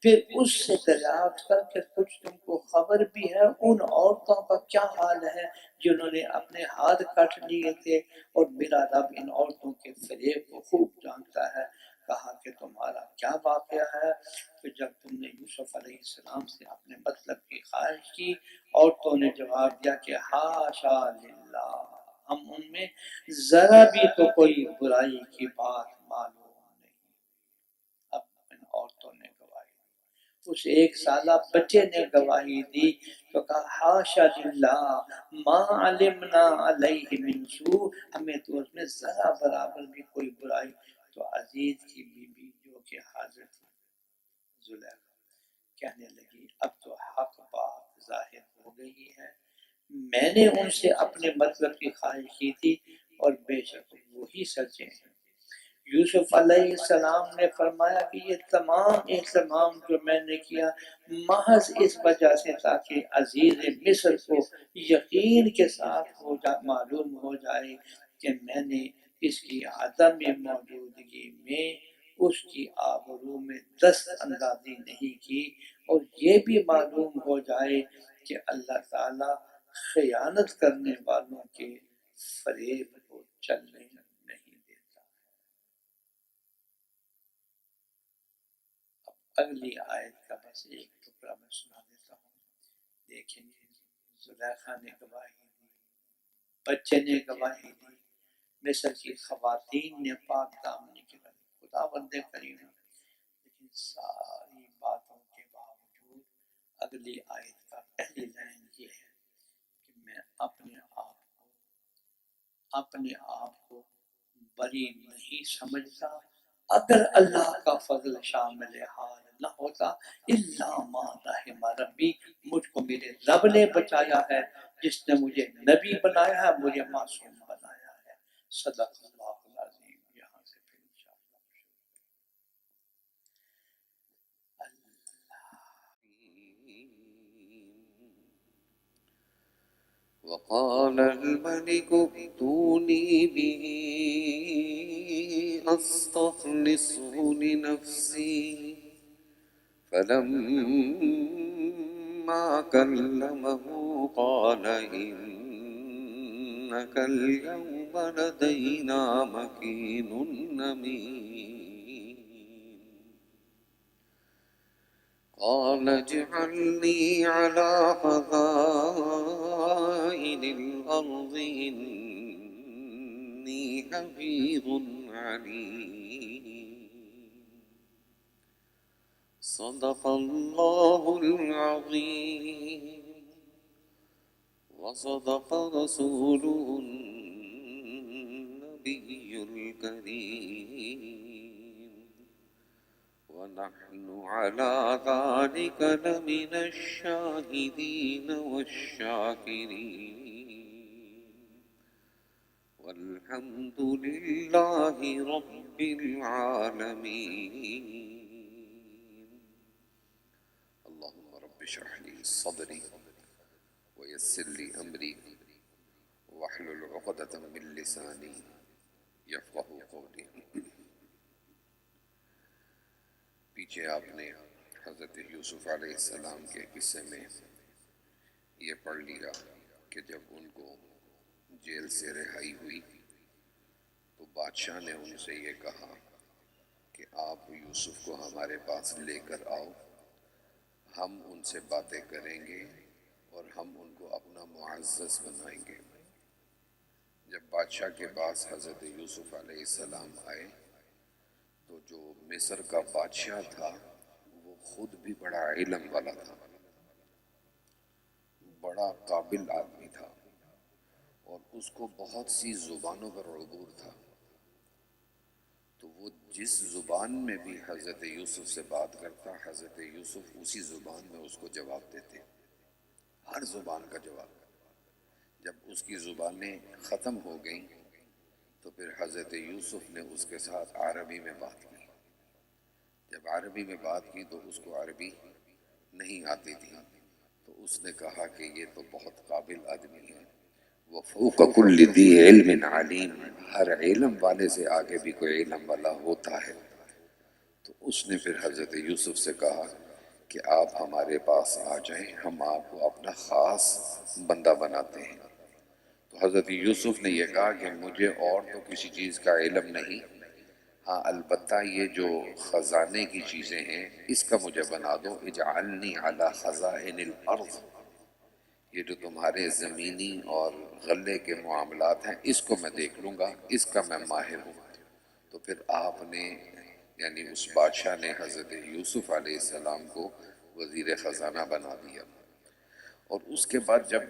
پھر اس سے دریافت کر کے کچھ تم کو خبر بھی ہے ان عورتوں کا کیا حال ہے جنہوں نے اپنے ہاتھ کاٹ لیے تھے، اور میرا رب ان عورتوں کے فریب کو خوب جانتا ہے۔ کہا کہ تمہارا کیا واقعہ ہے؟ تو جب تم نے یوسف علیہ السلام سے اپنے مطلب کی خواہش کی، عورتوں نے جواب دیا کہ حاشا للہ، ہم ان میں ذرا بھی تو کوئی برائی کی بات معلوم نہیں۔ اب ان عورتوں نے گواہی دی، اس 1 سالہ بچے نے گواہی دی، تو کہا حاشا للہ ما علمنا علیہ من سوء، ہمیں تو اس میں ذرا برابر بھی کوئی برائی۔ تو عزیز کی بی بی جو کہ حاضر تھی زلیخا کہنے لگی اب تو حق بات ظاہر ہو گئی ہے، میں نے ان سے اپنے مطلب کی خواہش کی تھی اور بے شک وہی سچے ہیں۔ یوسف علیہ السلام نے فرمایا کہ یہ تمام اہتمام جو میں نے کیا محض اس وجہ سے تاکہ عزیز مصر کو یقین کے ساتھ معلوم ہو جائے کہ میں نے اس کی عدم موجودگی میں اس کی آبرو میں دست اندازی نہیں کی، اور یہ بھی معلوم ہو جائے کہ اللہ تعالی خیانت کرنے والوں کے فریب کو چلنے نہیں دیتا۔ اب اگلی آیت کا بس ایک ٹکڑا میں سنا دیتا ہوں، دیکھیں گے زلیخا نے گواہی دی، بچے نے گواہی دی، مصر کی خواتین نے پاک دامنی کی گواہی، خدا بندے کریم، لیکن ساری باتوں کے باوجود اگلی آیت کا پہلی لائن یہ ہے کہ میں اپنے آپ کو بری نہیں سمجھتا، اگر اللہ کا فضل شامل حال نہ ہوتا الا ما رحم ربی، مجھ کو میرے رب نے بچایا ہے، جس نے مجھے نبی بنایا ہے، مجھے معصوم بنایا ہے۔ صدق اللہ العظیم۔ یہاں سے پھر انشاءاللہ وقال الملك ائتوني به أستخلصه لنفسي فلما كلمه قال إنك اليوم لدينا مكين أمين قال اجعلني على خزائن الأرض إني حفيظ عليم صدق الله العظيم وصدق رسوله النبي الكريم ونحن على ذلك لمن الشاهدين والشاكرين والحمد لله رب العالمين اللهم رب اشرح لي صدري ويسر لي أمري واحلل عقدة من لساني يفقهوا قولي۔ پیچھے آپ نے حضرت یوسف علیہ السلام کے قصے میں یہ پڑھ لیا کہ جب ان کو جیل سے رہائی ہوئی تو بادشاہ نے ان سے یہ کہا کہ آپ یوسف کو ہمارے پاس لے کر آؤ، ہم ان سے باتیں کریں گے اور ہم ان کو اپنا معزز بنائیں گے۔ جب بادشاہ کے پاس حضرت یوسف علیہ السلام آئے تو جو مصر کا بادشاہ تھا وہ خود بھی بڑا علم والا تھا، بڑا قابل آدمی تھا، اور اس کو بہت سی زبانوں پر عبور تھا، تو وہ جس زبان میں بھی حضرت یوسف سے بات کرتا، حضرت یوسف اسی زبان میں اس کو جواب دیتے، ہر زبان کا جواب۔ جب اس کی زبانیں ختم ہو گئیں تو پھر حضرت یوسف نے اس کے ساتھ عربی میں بات کی۔ جب عربی میں بات کی تو اس کو عربی نہیں آتی تھی، تو اس نے کہا کہ یہ تو بہت قابل آدمی ہے، وہ فوق کل ذی علم علیم، ہر علم والے سے آگے بھی کوئی علم والا ہوتا ہے۔ تو اس نے پھر حضرت یوسف سے کہا کہ آپ ہمارے پاس آ جائیں، ہم آپ کو اپنا خاص بندہ بناتے ہیں۔ تو حضرت یوسف نے یہ کہا کہ مجھے اور تو کسی چیز کا علم نہیں، ہاں البتہ یہ جو خزانے کی چیزیں ہیں اس کا مجھے بنا دو، اجعلنی علی خزائن الارض، یہ جو تمہارے زمینی اور غلے کے معاملات ہیں اس کو میں دیکھ لوں گا، اس کا میں ماہر ہوں۔ تو پھر آپ نے یعنی اس بادشاہ نے حضرت یوسف علیہ السلام کو وزیر خزانہ بنا دیا۔ اور اس کے بعد جب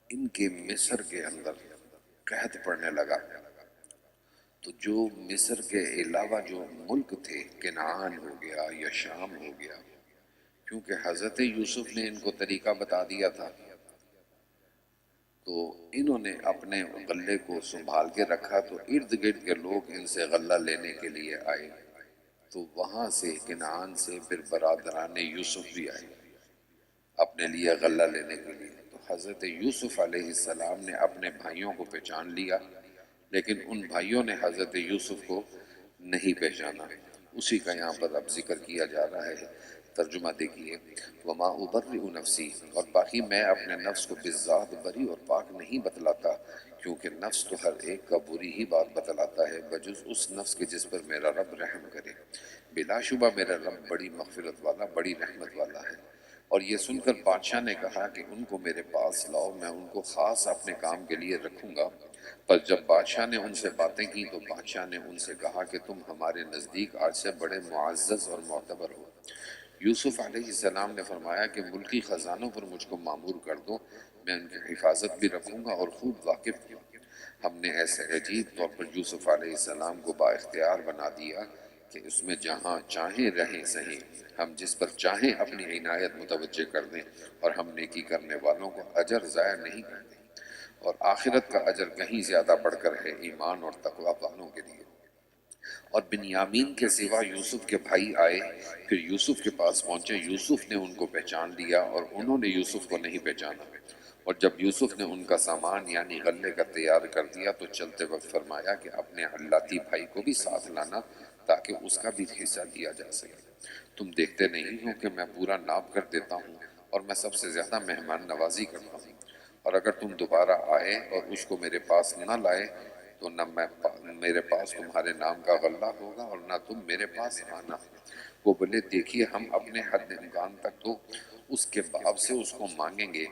ان کے مصر کے اندر قحط پڑنے لگا تو جو مصر کے علاوہ جو ملک تھے، کنعان ہو گیا یا شام ہو گیا، کیونکہ حضرت یوسف نے ان کو طریقہ بتا دیا تھا تو انہوں نے اپنے غلے کو سنبھال کے رکھا، تو ارد گرد کے لوگ ان سے غلہ لینے کے لیے آئے، تو وہاں سے کنعان سے پھر برادران یوسف بھی آئے اپنے لیے غلہ لینے کے لیے۔ تو حضرت یوسف علیہ السلام نے اپنے بھائیوں کو پہچان لیا، لیکن ان بھائیوں نے حضرت یوسف کو نہیں پہچانا۔ اسی کا یہاں پر اب ذکر کیا جا رہا ہے، ترجمہ دیکھیے، وما ابرئ نفسی، اور باقی میں اپنے نفس کو بالذات بری اور پاک نہیں بتلاتا، کیونکہ نفس تو ہر ایک کا بری ہی بات بتلاتا ہے بجز اس نفس کے جس پر میرا رب رحم کرے۔ بلا شبہ میرا رب بڑی مغفرت والا، بڑی رحمت والا ہے۔ اور یہ سن کر بادشاہ نے کہا کہ ان کو میرے پاس لاؤ، میں ان کو خاص اپنے کام کے لیے رکھوں گا۔ پر جب بادشاہ نے ان سے باتیں کی تو بادشاہ نے ان سے کہا کہ تم ہمارے نزدیک آج سے بڑے معزز اور معتبر ہو۔ یوسف علیہ السلام نے فرمایا کہ ملکی خزانوں پر مجھ کو مامور کر دو، میں ان کی حفاظت بھی رکھوں گا اور خوب واقف ہوں۔ ہم نے ایسے عجیب طور پر یوسف علیہ السلام کو با اختیار بنا دیا کہ اس میں جہاں چاہیں رہیں سہیں، ہم جس پر چاہیں اپنی عنایت متوجہ کر دیں، اور ہم نیکی کرنے والوں کو اجر ضائع نہیں کرتے، اور آخرت کا اجر کہیں زیادہ بڑھ کر ہے ایمان اور تقوی والوں کے لیے۔ اور بنیامین کے سوا یوسف کے بھائی آئے، پھر یوسف کے پاس پہنچے، یوسف نے ان کو پہچان لیا اور انہوں نے یوسف کو نہیں پہچانا۔ اور جب یوسف نے ان کا سامان یعنی غلے کا تیار کر دیا تو چلتے وقت فرمایا کہ اپنے حلاتی بھائی کو بھی ساتھ لانا تاکہ اس کا بھی حصہ دیا جا سکے۔ تم دیکھتے نہیں ہو کہ میں پورا ناپ کر دیتا ہوں اور میں سب سے زیادہ مہمان نوازی کرتا ہوں، اور اگر تم دوبارہ آئے اور اس کو میرے پاس نہ لائے تو نہ میرے پاس تمہارے نام کا غلہ ہوگا اور نہ تم میرے پاس آنا۔ وہ بولے دیکھیے ہم اپنے حد امکان تک تو اس کے باپ سے اس کو مانگیں گے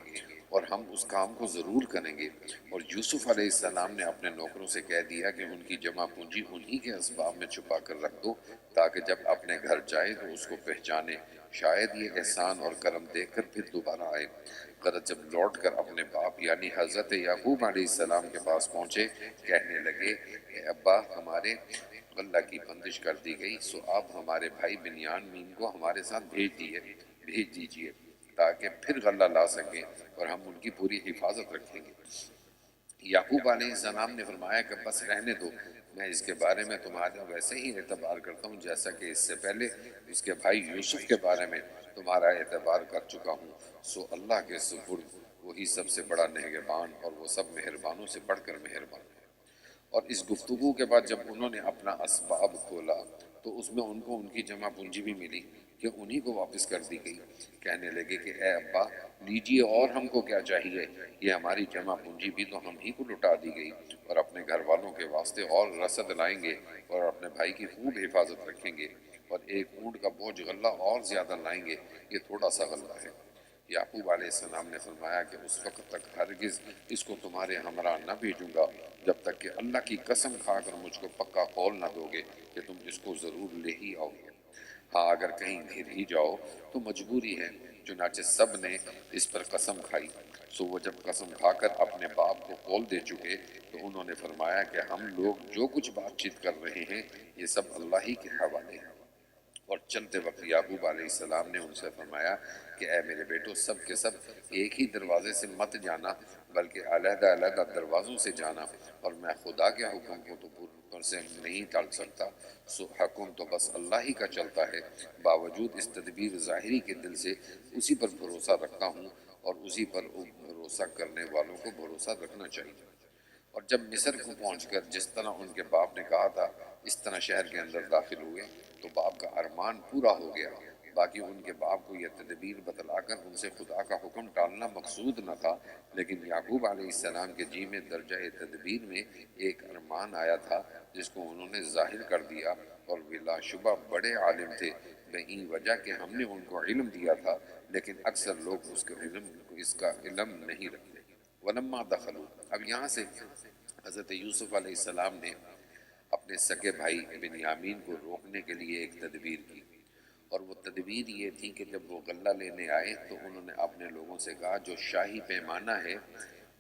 اور ہم اس کام کو ضرور کریں گے۔ اور یوسف علیہ السلام نے اپنے نوکروں سے کہہ دیا کہ ان کی جمع پونجی انہی کے اسباب میں چھپا کر رکھ دو تاکہ جب اپنے گھر جائے تو اس کو پہچانے، شاید یہ احسان اور کرم دیکھ کر پھر دوبارہ آئے۔ غرض جب لوٹ کر اپنے باپ یعنی حضرت یعقوب علیہ السلام کے پاس پہنچے، کہنے لگے اے ابا ہمارے غلہ کی بندش کر دی گئی، سو آپ ہمارے بھائی بنیامین کو ہمارے ساتھ بھیج دیجئے تاکہ پھر غلہ لا سکیں اور ہم ان کی پوری حفاظت رکھیں گے۔ یعقوب علیہ السلام نے فرمایا کہ بس رہنے دو، میں اس کے بارے میں تمہارا ویسے ہی اعتبار کرتا ہوں جیسا کہ اس سے پہلے اس کے بھائی یوسف کے بارے میں تمہارا اعتبار کر چکا ہوں۔ سو اللہ کے سپرد، وہی سب سے بڑا نگہبان اور وہ سب مہربانوں سے بڑھ کر مہربان ہے۔ اور اس گفتگو کے بعد جب انہوں نے اپنا اسباب کھولا تو اس میں ان کو ان کی جمع پونجی بھی ملی کہ انہی کو واپس کر دی گئی۔ کہنے لگے کہ اے ابا لیجئے، اور ہم کو کیا چاہیے، یہ ہماری جمع پونجی بھی تو ہم ہی کو لٹا دی گئی، اور اپنے گھر والوں کے واسطے اور رسد لائیں گے اور اپنے بھائی کی خوب حفاظت رکھیں گے، اور ایک اونٹ کا بوجھ غلہ اور زیادہ لائیں گے، یہ تھوڑا سا غلہ ہے۔ یعقوب علیہ السلام نے فرمایا کہ اس وقت تک ہرگز اس کو تمہارے ہمراہ نہ بھیجوں گا جب تک کہ اللہ کی قسم کھا کر مجھ کو پکا قول نہ دو گے کہ تم اس کو ضرور لے ہی آؤ گے۔ ہاں اگر کہیں گر ہی جاؤ تو مجبوری ہے۔ چنانچہ سب نے اس پر قسم کھائی۔ سو وہ جب قسم کھا کر اپنے باپ کو قول دے چکے تو انہوں نے فرمایا کہ ہم لوگ جو کچھ بات چیت کر رہے ہیں یہ سب اللہ ہی کے حوالے ہے۔ اور چلتے وقت یعقوب علیہ السلام نے ان سے فرمایا کہ اے میرے بیٹو سب کے سب ایک ہی دروازے سے مت جانا بلکہ علیحدہ علیحدہ دروازوں سے جانا، اور میں خدا کے حکم کو تو پر سے نہیں ٹال سکتا، سو حکم تو بس اللہ ہی کا چلتا ہے۔ باوجود اس تدبیر ظاہری کے دل سے اسی پر بھروسہ رکھتا ہوں، اور اسی پر بھروسہ کرنے والوں کو بھروسہ رکھنا چاہیے۔ اور جب مصر کو پہنچ کر جس طرح ان کے باپ نے کہا تھا اس طرح شہر کے اندر داخل ہوئے تو باپ کا ارمان پورا ہو گیا۔ باقی ان کے باپ کو یہ تدبیر بتلا کر ان سے خدا کا حکم ٹالنا مقصود نہ تھا، لیکن یعقوب علیہ السلام کے جی میں درجہ تدبیر میں ایک ارمان آیا تھا جس کو انہوں نے ظاہر کر دیا، اور بلا شبہ بڑے عالم تھے بہین وجہ کہ ہم نے ان کو علم دیا تھا، لیکن اکثر لوگ اس کا علم نہیں رکھتے۔ ولما دخلوا، اب یہاں سے حضرت یوسف علیہ السلام نے اپنے سگے بھائی بنیامین کو روکنے کے لیے ایک تدبیر کی، اور وہ تدبیر یہ تھی کہ جب وہ غلہ لینے آئے تو انہوں نے اپنے لوگوں سے کہا جو شاہی پیمانہ ہے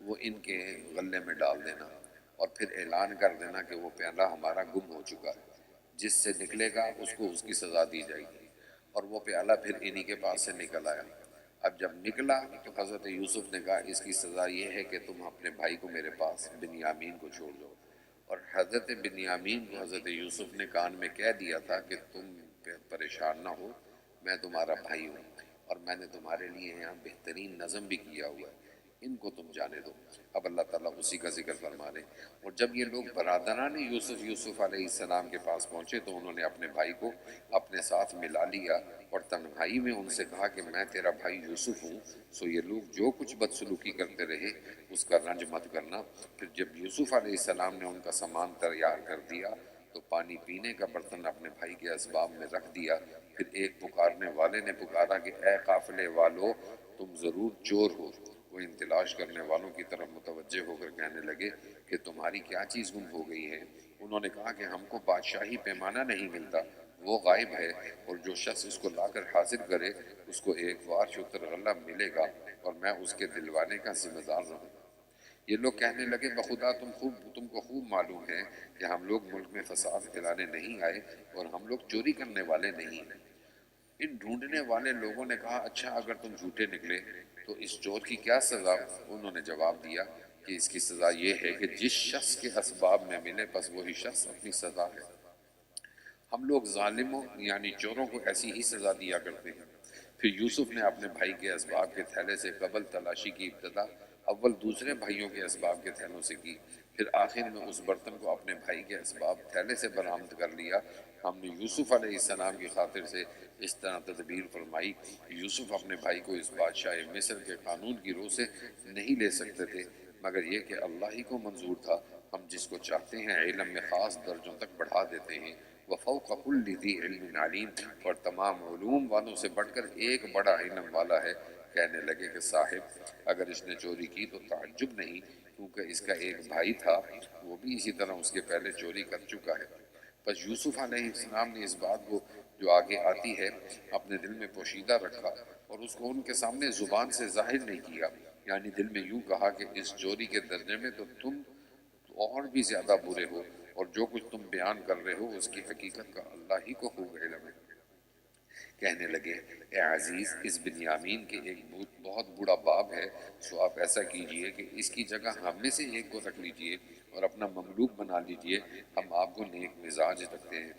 وہ ان کے غلے میں ڈال دینا، اور پھر اعلان کر دینا کہ وہ پیالہ ہمارا گم ہو چکا ہے، جس سے نکلے گا اس کو اس کی سزا دی جائے گی۔ اور وہ پیالہ پھر انہی کے پاس سے نکل آیا۔ اب جب نکلا تو حضرت یوسف نے کہا اس کی سزا یہ ہے کہ تم اپنے بھائی کو میرے پاس بنیامین کو چھوڑ دو۔ اور حضرت بنیامین کو حضرت یوسف نے کان میں کہہ دیا تھا کہ تم پریشان نہ ہو، میں تمہارا بھائی ہوں، اور میں نے تمہارے لیے یہاں بہترین نظم بھی کیا ہوا ہے، ان کو تم جانے دو۔ اب اللہ تعالیٰ اسی کا ذکر فرما رہے ہیں۔ اور جب یہ لوگ برادران یوسف علیہ السلام کے پاس پہنچے تو انہوں نے اپنے بھائی کو اپنے ساتھ ملا لیا اور تنہائی میں ان سے کہا کہ میں تیرا بھائی یوسف ہوں، سو یہ لوگ جو کچھ بدسلوکی کرتے رہے اس کا رنج مت کرنا۔ پھر جب یوسف علیہ السلام نے ان کا سامان تیار کر دیا تو پانی پینے کا برتن اپنے بھائی کے اسباب میں رکھ دیا۔ پھر ایک پکارنے والے نے پکارا کہ اے قافلے والو تم ضرور چور ہو۔ وہ ان تلاش کرنے والوں کی طرف متوجہ ہو کر کہنے لگے کہ تمہاری کیا چیز گم ہو گئی ہے؟ انہوں نے کہا کہ ہم کو بادشاہی پیمانہ نہیں ملتا، وہ غائب ہے، اور جو شخص اس کو لا کر حاضر کرے اس کو ایک وار شتر غلہ ملے گا، اور میں اس کے دلوانے کا ذمہ دار رہوں گا۔ یہ لوگ کہنے لگے بخدا تم کو خوب معلوم ہے کہ ہم لوگ ملک میں فساد پھیلانے نہیں آئے اور ہم لوگ چوری کرنے والے نہیں ہیں۔ ان ڈھونڈنے والے لوگوں نے کہا اچھا اگر تم جھوٹے نکلے تو اس چور کی کیا سزا؟ انہوں نے جواب دیا کہ اس کی سزا یہ ہے کہ جس شخص کے اسباب میں ملے بس وہی شخص اپنی سزا ہے۔ ہم لوگ ظالموں یعنی چوروں کو ایسی ہی سزا دیا کرتے ہیں۔ پھر یوسف نے اپنے بھائی کے اسباب کے تھیلے سے قبل تلاشی کی ابتدا اول دوسرے بھائیوں کے اسباب کے تھیلوں سے کی، پھر آخر میں اس برتن کو اپنے بھائی کے اسباب تھیلے سے برآمد کر لیا۔ ہم نے یوسف علیہ السلام کی خاطر سے اس طرح تدبیر فرمائی۔ یوسف اپنے بھائی کو اس بادشاہ مصر کے قانون کی روح سے نہیں لے سکتے تھے مگر یہ کہ اللہ ہی کو منظور تھا۔ ہم جس کو چاہتے ہیں علم میں خاص درجوں تک بڑھا دیتے ہیں۔ وفوق کل ذی علم علیم، اور تمام علوم والوں سے بڑھ کر ایک بڑا علم والا ہے۔ کہنے لگے کہ صاحب اگر اس نے چوری کی تو تعجب نہیں، کیونکہ اس کا ایک بھائی تھا، وہ بھی اسی طرح اس کے پہلے چوری کر چکا ہے۔ پس یوسف علیہ السلام نے اس بات کو جو آگے آتی ہے اپنے دل میں پوشیدہ رکھا اور اس کو ان کے سامنے زبان سے ظاہر نہیں کیا، یعنی دل میں یوں کہا کہ اس چوری کے درجے میں تو تم اور بھی زیادہ برے ہو، اور جو کچھ تم بیان کر رہے ہو اس کی حقیقت کا اللہ ہی کو خوب علم ہے۔ کہنے لگے اے عزیز اس بنیامین کے ایک بہت بڑا باب ہے، سو آپ ایسا کیجئے کہ اس کی جگہ ہم میں سے ایک کو رکھ لیجئے اور اپنا مملوک بنا لیجئے، ہم آپ کو نیک مزاج رکھتے ہیں۔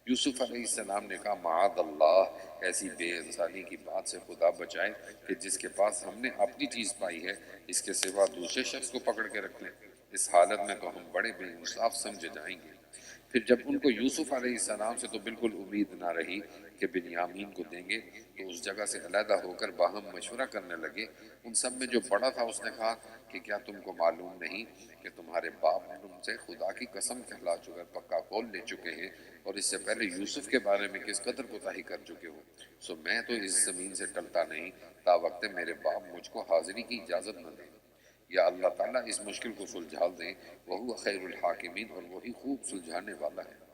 یوسف علیہ السلام نے کہا معاذ اللہ، ایسی بے انسانی کی بات سے خدا بچائے کہ جس کے پاس ہم نے اپنی چیز پائی ہے اس کے سوا دوسرے شخص کو پکڑ کے رکھ لیں، اس حالت میں تو ہم بڑے بے انصاف سمجھے جائیں گے۔ پھر جب ان کو یوسف علیہ السلام سے تو بالکل امید نہ رہی کہ بنیامین کو دیں گے تو اس جگہ سے علیحدہ ہو کر باہم مشورہ کرنے لگے۔ ان سب میں جو بڑا تھا اس نے کہا کہ کیا تم کو معلوم نہیں کہ تمہارے باپ تم سے خدا کی قسم کھلا چکے پکا قول لے چکے ہیں اور اس سے پہلے یوسف کے بارے میں کس قدر کوتاہی کر چکے ہو، سو میں تو اس زمین سے ٹلتا نہیں تا وقت میرے باپ مجھ کو حاضری کی اجازت نہ دیں، یا اللہ تعالیٰ اس مشکل کو سلجھا دیں، وہو خیر الحاکمین، اور وہی خوب سلجھانے والا ہے۔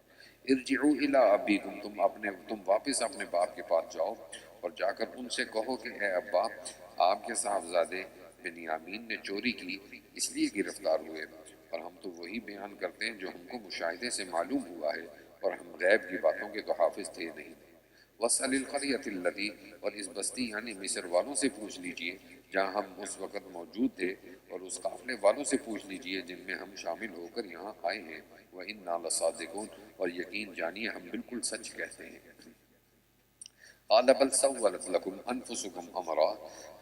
ارجعوا الی ابیکم، تم واپس اپنے باپ کے پاس جاؤ اور جا کر ان سے کہو کہ اے ابا، آپ کے صاحبزادے بنیامین نے چوری کی اس لیے گرفتار ہوئے، اور ہم تو وہی بیان کرتے ہیں جو ہم کو مشاہدے سے معلوم ہوا ہے، اور ہم غیب کی باتوں کے تو حافظ تھے نہیں۔ وَاسْأَلِ الْقَرْيَةَ الَّتِي، اور اس بستی یعنی مصر والوں سے پوچھ لیجئے جہاں ہم اس وقت موجود تھے، اور اس قافلے والوں سے پوچھ لیجئے جن میں ہم شامل ہو کر یہاں آئے ہیں، وَإِنَّا لَصَادِقُونَ، اور یقین جانیے ہم بالکل سچ کہتے ہیں۔ قال بل سولت لکم انفسکم امرا،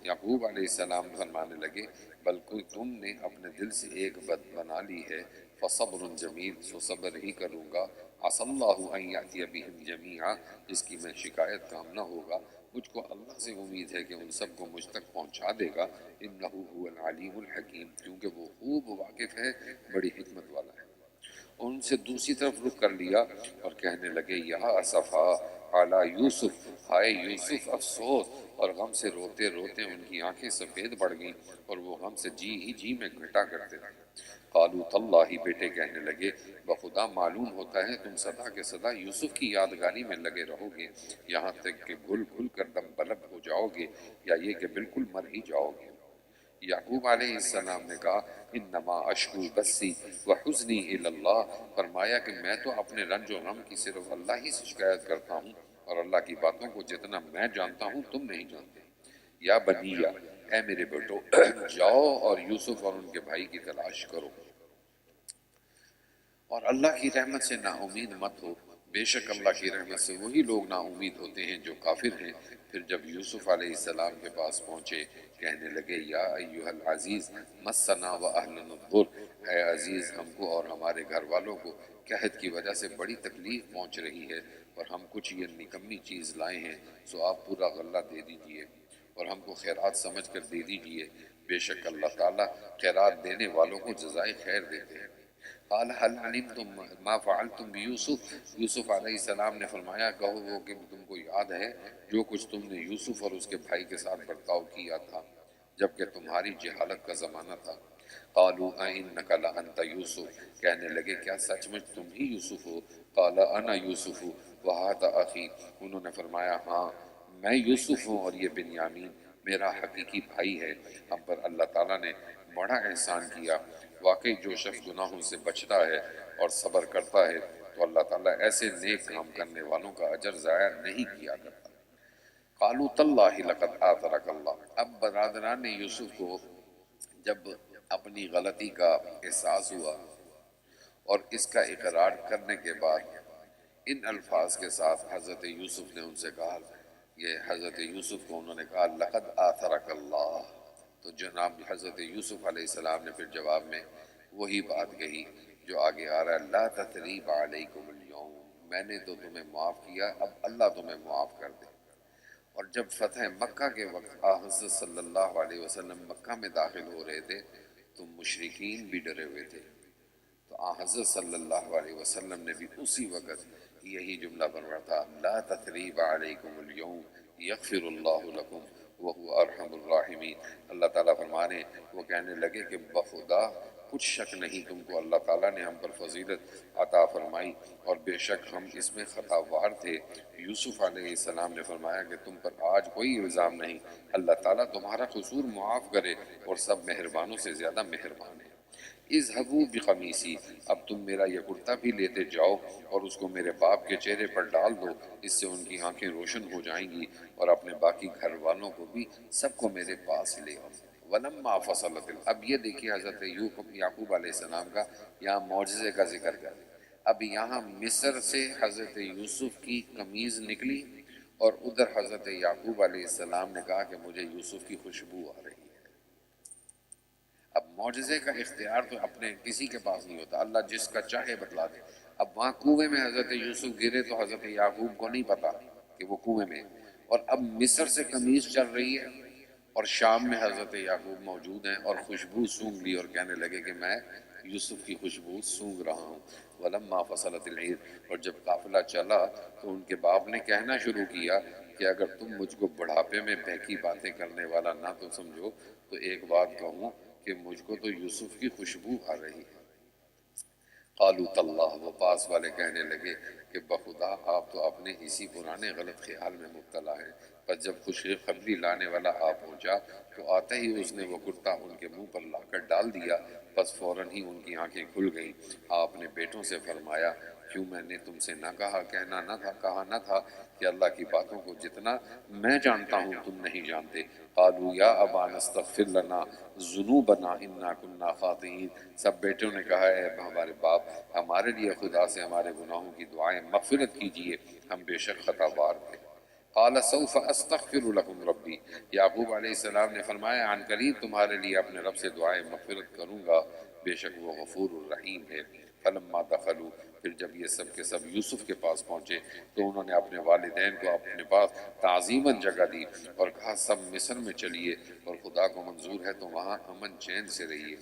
یعقوب علیہ السلام فرمانے لگے بلکہ تم نے اپنے دل سے ایک بد بنا لی ہے، فصبر جمیل، سو صبر ہی کروں گا، عسى اللہ ان یأتی بہم جمیعا، اس کی میں شکایت کام نہ ہوگا، مجھ کو اللہ سے امید ہے کہ ان سب کو مجھ تک پہنچا دے گا، انہ هو العلیم الحکیم، کیونکہ وہ خوب واقف ہے، بڑی حکمت والا ہے۔ ان سے دوسری طرف رخ کر لیا اور کہنے لگے یا اسفا علی یوسف، ہائے یوسف افسوس، اور غم سے روتے روتے ان کی آنکھیں سفید پڑ گئیں اور وہ غم سے جی ہی جی میں گھٹا کرتے تھے۔ قالوا تاللہ، بیٹے کہنے لگے بخدا معلوم ہوتا ہے تم سدا کے سدا یوسف کی یادگاری میں لگے رہو گے یہاں تک کہ گھل گھل کر دم بلب ہو جاؤ گے، یا یہ کہ بالکل مر ہی جاؤ گے۔ یعقوب علیہ السلام نے کہا انما اشکو بسی وحزنی الی اللہ، فرمایا کہ میں تو اپنے رنج و غم کی صرف اللہ ہی سے شکایت کرتا ہوں، اور اللہ کی باتوں کو جتنا میں جانتا ہوں تم نہیں جانتے۔ یا بنیا، اے میرے بیٹو، جاؤ اور یوسف اور ان کے بھائی کی تلاش کرو، اور اللہ کی رحمت سے نا امید مت ہو، بے شک اللہ کی رحمت سے وہی لوگ نا امید ہوتے ہیں جو کافر ہیں۔ پھر جب یوسف علیہ السلام کے پاس پہنچے کہنے لگے یا ایہا العزیز مسنا و اہلنا الضر، اے عزیز ہم کو اور ہمارے گھر والوں کو قحط کی وجہ سے بڑی تکلیف پہنچ رہی ہے، اور ہم کچھ یہ نکمی چیز لائے ہیں، سو آپ پورا غلہ دے دیجئے اور ہم کو خیرات سمجھ کر دے دیجئے، بے شک اللہ تعالیٰ خیرات دینے والوں کو جزائے خیر دیتے ہیں۔ قال هل علمتم ما فعلتم بیوسف، یوسف علیہ السلام نے فرمایا کہو وہ کہ تم کو یاد ہے جو کچھ تم نے یوسف اور اس کے بھائی کے ساتھ برتاؤ کیا تھا جبکہ تمہاری جہالت کا زمانہ تھا۔ قالوا اِنَّكَ لَأَنْتَ یوسف، کہنے لگے کیا سچ مچ تم ہی یوسف ہو؟ قال انا یوسف وہذا اخی، انہوں نے فرمایا ہاں میں یوسف ہوں اور یہ بنیامین میرا حقیقی بھائی ہے۔ ہم پر اللہ تعالیٰ نے بڑا احسان کیا۔ واقعی جو شخص گناہوں سے بچتا ہے اور صبر کرتا ہے تو اللہ تعالیٰ ایسے نیک کام کرنے والوں کا اجر ضائع نہیں کیا کرتا۔ قالوا تاللہ لقد آثرک اللہ۔ اب برادران یوسف کو جب اپنی غلطی کا احساس ہوا اور اس کا اقرار کرنے کے بعد ان الفاظ کے ساتھ حضرت یوسف نے ان سے کہا، یہ حضرت یوسف کو انہوں نے کہا لقد آثرک اللہ، تو جناب حضرت یوسف علیہ السلام نے پھر جواب میں وہی بات کہی جو آگے آ رہا ہے، لا تثریب علیکم اليوم، میں نے تو تمہیں معاف کیا، اب اللہ تمہیں معاف کر دے۔ اور جب فتح مکہ کے وقت حضرت صلی اللہ علیہ وسلم مکہ میں داخل ہو رہے تھے تو مشرکین بھی ڈرے ہوئے تھے، تو حضرت صلی اللہ علیہ وسلم نے بھی اسی وقت یہی جملہ فرمایا تھا، لا تثریب علیکم اليوم یغفر اللہ لکم وہو ارحم الراحمین۔ اللہ تعالیٰ فرمانے وہ کہنے لگے کہ بخدا کچھ شک نہیں تم کو اللہ تعالیٰ نے ہم پر فضیلت عطا فرمائی اور بے شک ہم اس میں خطاوار تھے۔ یوسف علیہ السلام نے فرمایا کہ تم پر آج کوئی الزام نہیں، اللہ تعالیٰ تمہارا قصور معاف کرے اور سب مہربانوں سے زیادہ مہربان ہے۔ اذهبوا بقمیصی، اب تم میرا یہ کرتا بھی لیتے جاؤ اور اس کو میرے باپ کے چہرے پر ڈال دو، اس سے ان کی آنکھیں روشن ہو جائیں گی، اور اپنے باقی گھر والوں کو بھی سب کو میرے پاس لے آؤ۔ ولما فصلت اب یہ دیکھیے حضرت یعقوب علیہ السلام کا یہاں معجزے کا ذکر کر، اب یہاں مصر سے حضرت یوسف کی قمیض نکلی اور ادھر حضرت یعقوب علیہ السلام نے کہا کہ مجھے یوسف کی خوشبو آ رہی ہے۔ اب معجزے کا اختیار تو اپنے کسی کے پاس نہیں ہوتا، اللہ جس کا چاہے بتلا دے۔ اب وہاں کنویں میں حضرت یوسف گرے تو حضرت یعقوب کو نہیں پتا کہ وہ کنویں میں، اور اب مصر سے قمیض چل رہی ہے اور شام میں حضرت یعقوب موجود ہیں اور خوشبو سونگھ لی اور کہنے لگے کہ میں یوسف کی خوشبو سونگھ رہا ہوں۔ ولما فصلت العیر، اور جب قافلہ چلا تو ان کے باپ نے کہنا شروع کیا کہ اگر تم مجھ کو بڑھاپے میں بہکی باتیں کرنے والا نہ تو سمجھو تو ایک بات کہوں کہ مجھ کو تو یوسف کی خوشبو آ رہی ہے۔ قالوا تاللہ، وہ پاس والے کہنے لگے کہ بخدا آپ تو اپنے اسی پرانے غلط خیال میں مبتلا ہیں۔ پر جب خوشخبری لانے والا آپ پہنچا تو آتے ہی اس نے وہ کرتا ان کے منہ پر لا کر ڈال دیا، بس فوراً ہی ان کی آنکھیں کھل گئیں۔ آپ نے بیٹوں سے فرمایا، کیوں میں نے تم سے نہ کہا نہ تھا کہ اللہ کی باتوں کو جتنا میں جانتا ہوں تم نہیں جانتے۔ قالوا یا ابانا استغفر لنا ذنوبنا انا کنا خاطئین، سب بیٹوں نے کہا اے ہمارے باپ ہمارے لیے خدا سے ہمارے گناہوں کی دعائیں مغفرت کیجئے، ہم بے شک خطاوار تھے۔ قال سوف استغفر لکم ربی، یعقوب علیہ السلام نے فرمایا عن قریب تمہارے لیے اپنے رب سے دعائیں مغفرت کروں گا، بے شک وہ غفور الرحیم ہے۔ فلما دخلوا، پھر جب یہ سب کے سب یوسف کے پاس پہنچے تو انہوں نے اپنے والدین کو اپنے پاس تعظیماً جگہ دی اور کہا سب مصر میں چلیے اور خدا کو منظور ہے تو وہاں امن چین سے رہیے،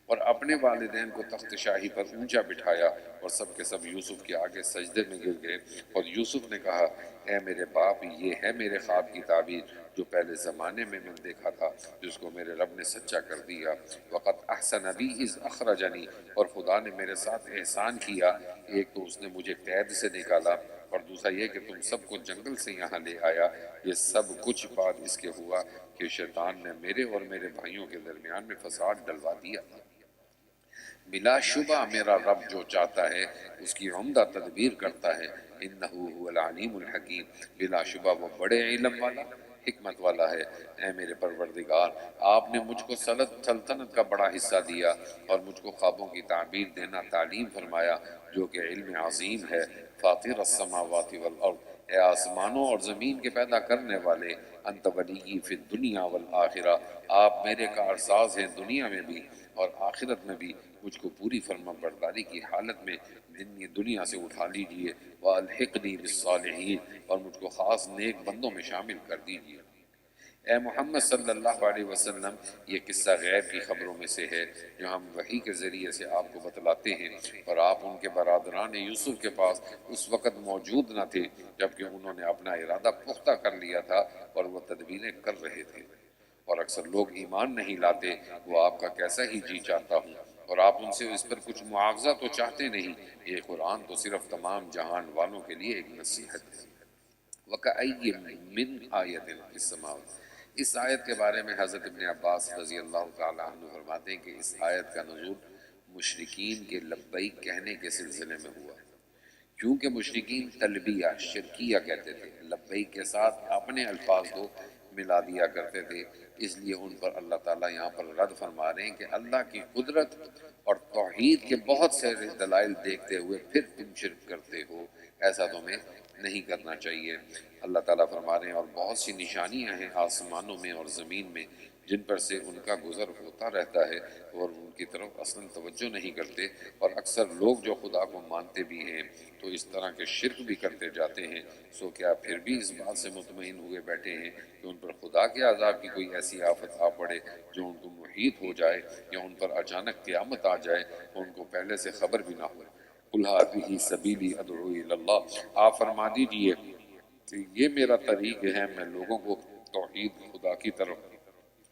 اور اپنے والدین کو تخت شاہی پر اونچا بٹھایا اور سب کے سب یوسف کے آگے سجدے میں گر گئے، اور یوسف نے کہا اے میرے باپ یہ ہے میرے خواب کی تعبیر جو پہلے زمانے میں دیکھا تھا، جس کو میرے رب نے سچا کر دیا۔ وقت احسن بی اذ اخرجنی، اور خدا نے میرے ساتھ احسان کیا، ایک تو اس نے مجھے قید سے نکالا اور دوسرا یہ کہ تم سب کو جنگل سے یہاں لے آیا، یہ سب کچھ بعد اس کے ہوا کہ شیطان نے میرے اور میرے بھائیوں کے درمیان میں فساد ڈلوا دیا۔ بلا شبہ میرا رب جو چاہتا ہے اس کی عمدہ تدبیر کرتا ہے، انہو هو العلیم الحکیم، بلا شبہ وہ بڑے علم والا حکمت والا ہے۔ اے میرے پروردگار آپ نے مجھ کو سلطنت کا بڑا حصہ دیا اور مجھ کو خوابوں کی تعبیر دینا تعلیم فرمایا جو کہ علم عظیم ہے۔ فاطر السماوات والارض، اے آسمانوں اور زمین کے پیدا کرنے والے، انت ولی فی الدنیا والآخرہ، آپ میرے کارساز ہیں دنیا میں بھی اور آخرت میں بھی، مجھ کو پوری فرما برداری کی حالت میں دنیا سے اٹھا لیجئے، والحقنی بالصالحین، اور مجھ کو خاص نیک بندوں میں شامل کر دیجئے۔ اے محمد صلی اللہ علیہ وسلم، یہ قصہ غیب کی خبروں میں سے ہے جو ہم وحی کے ذریعے سے آپ کو بتلاتے ہیں، اور آپ ان کے برادران یوسف کے پاس اس وقت موجود نہ تھے جبکہ انہوں نے اپنا ارادہ پختہ کر لیا تھا اور وہ تدبیریں کر رہے تھے، اور اکثر لوگ ایمان نہیں لاتے، وہ آپ کا کیسا ہی جی چاہتا ہوں، اور آپ ان سے اس پر کچھ معاوضہ تو چاہتے نہیں، یہ قرآن تو صرف تمام جہان والوں کے لیے ایک نصیحت ہے۔ وَكَأَيٍّ مِّنْ آیَةٍ فِي السَّمَاوَاتِ، اس آیت کے بارے میں حضرت ابن عباس رضی اللہ تعالیٰ عنہ فرماتے ہیں کہ اس آیت کا نزول مشرکین کے لبیک کہنے کے سلسلے میں ہوا، کیونکہ مشرکین تلبیہ شرکیہ کہتے تھے، لبیک کے ساتھ اپنے الفاظ کو ملا دیا کرتے تھے، اس لیے ان پر اللہ تعالیٰ یہاں پر رد فرما رہے ہیں کہ اللہ کی قدرت اور توحید کے بہت سے دلائل دیکھتے ہوئے پھر تم شرک کرتے ہو، ایسا تمہیں نہیں کرنا چاہیے۔ اللہ تعالیٰ فرما رہے ہیں اور بہت سی نشانیاں ہیں آسمانوں میں اور زمین میں جن پر سے ان کا گزر ہوتا رہتا ہے اور ان کی طرف اصلاً توجہ نہیں کرتے، اور اکثر لوگ جو خدا کو مانتے بھی ہیں تو اس طرح کے شرک بھی کرتے جاتے ہیں، سو کیا پھر بھی اس بات سے مطمئن ہوئے بیٹھے ہیں کہ ان پر خدا کے عذاب کی کوئی ایسی آفت آ پڑے جو ان کو محیط ہو جائے یا ان پر اچانک قیامت آ جائے اور ان کو پہلے سے خبر بھی نہ ہو۔ قُلْ هَٰذِهِ سَبِيلِي أَدْعُو إِلَى اللَّهِ، آپ فرما دیجئے کہ یہ میرا طریق ہے، میں لوگوں کو توحید خدا کی طرف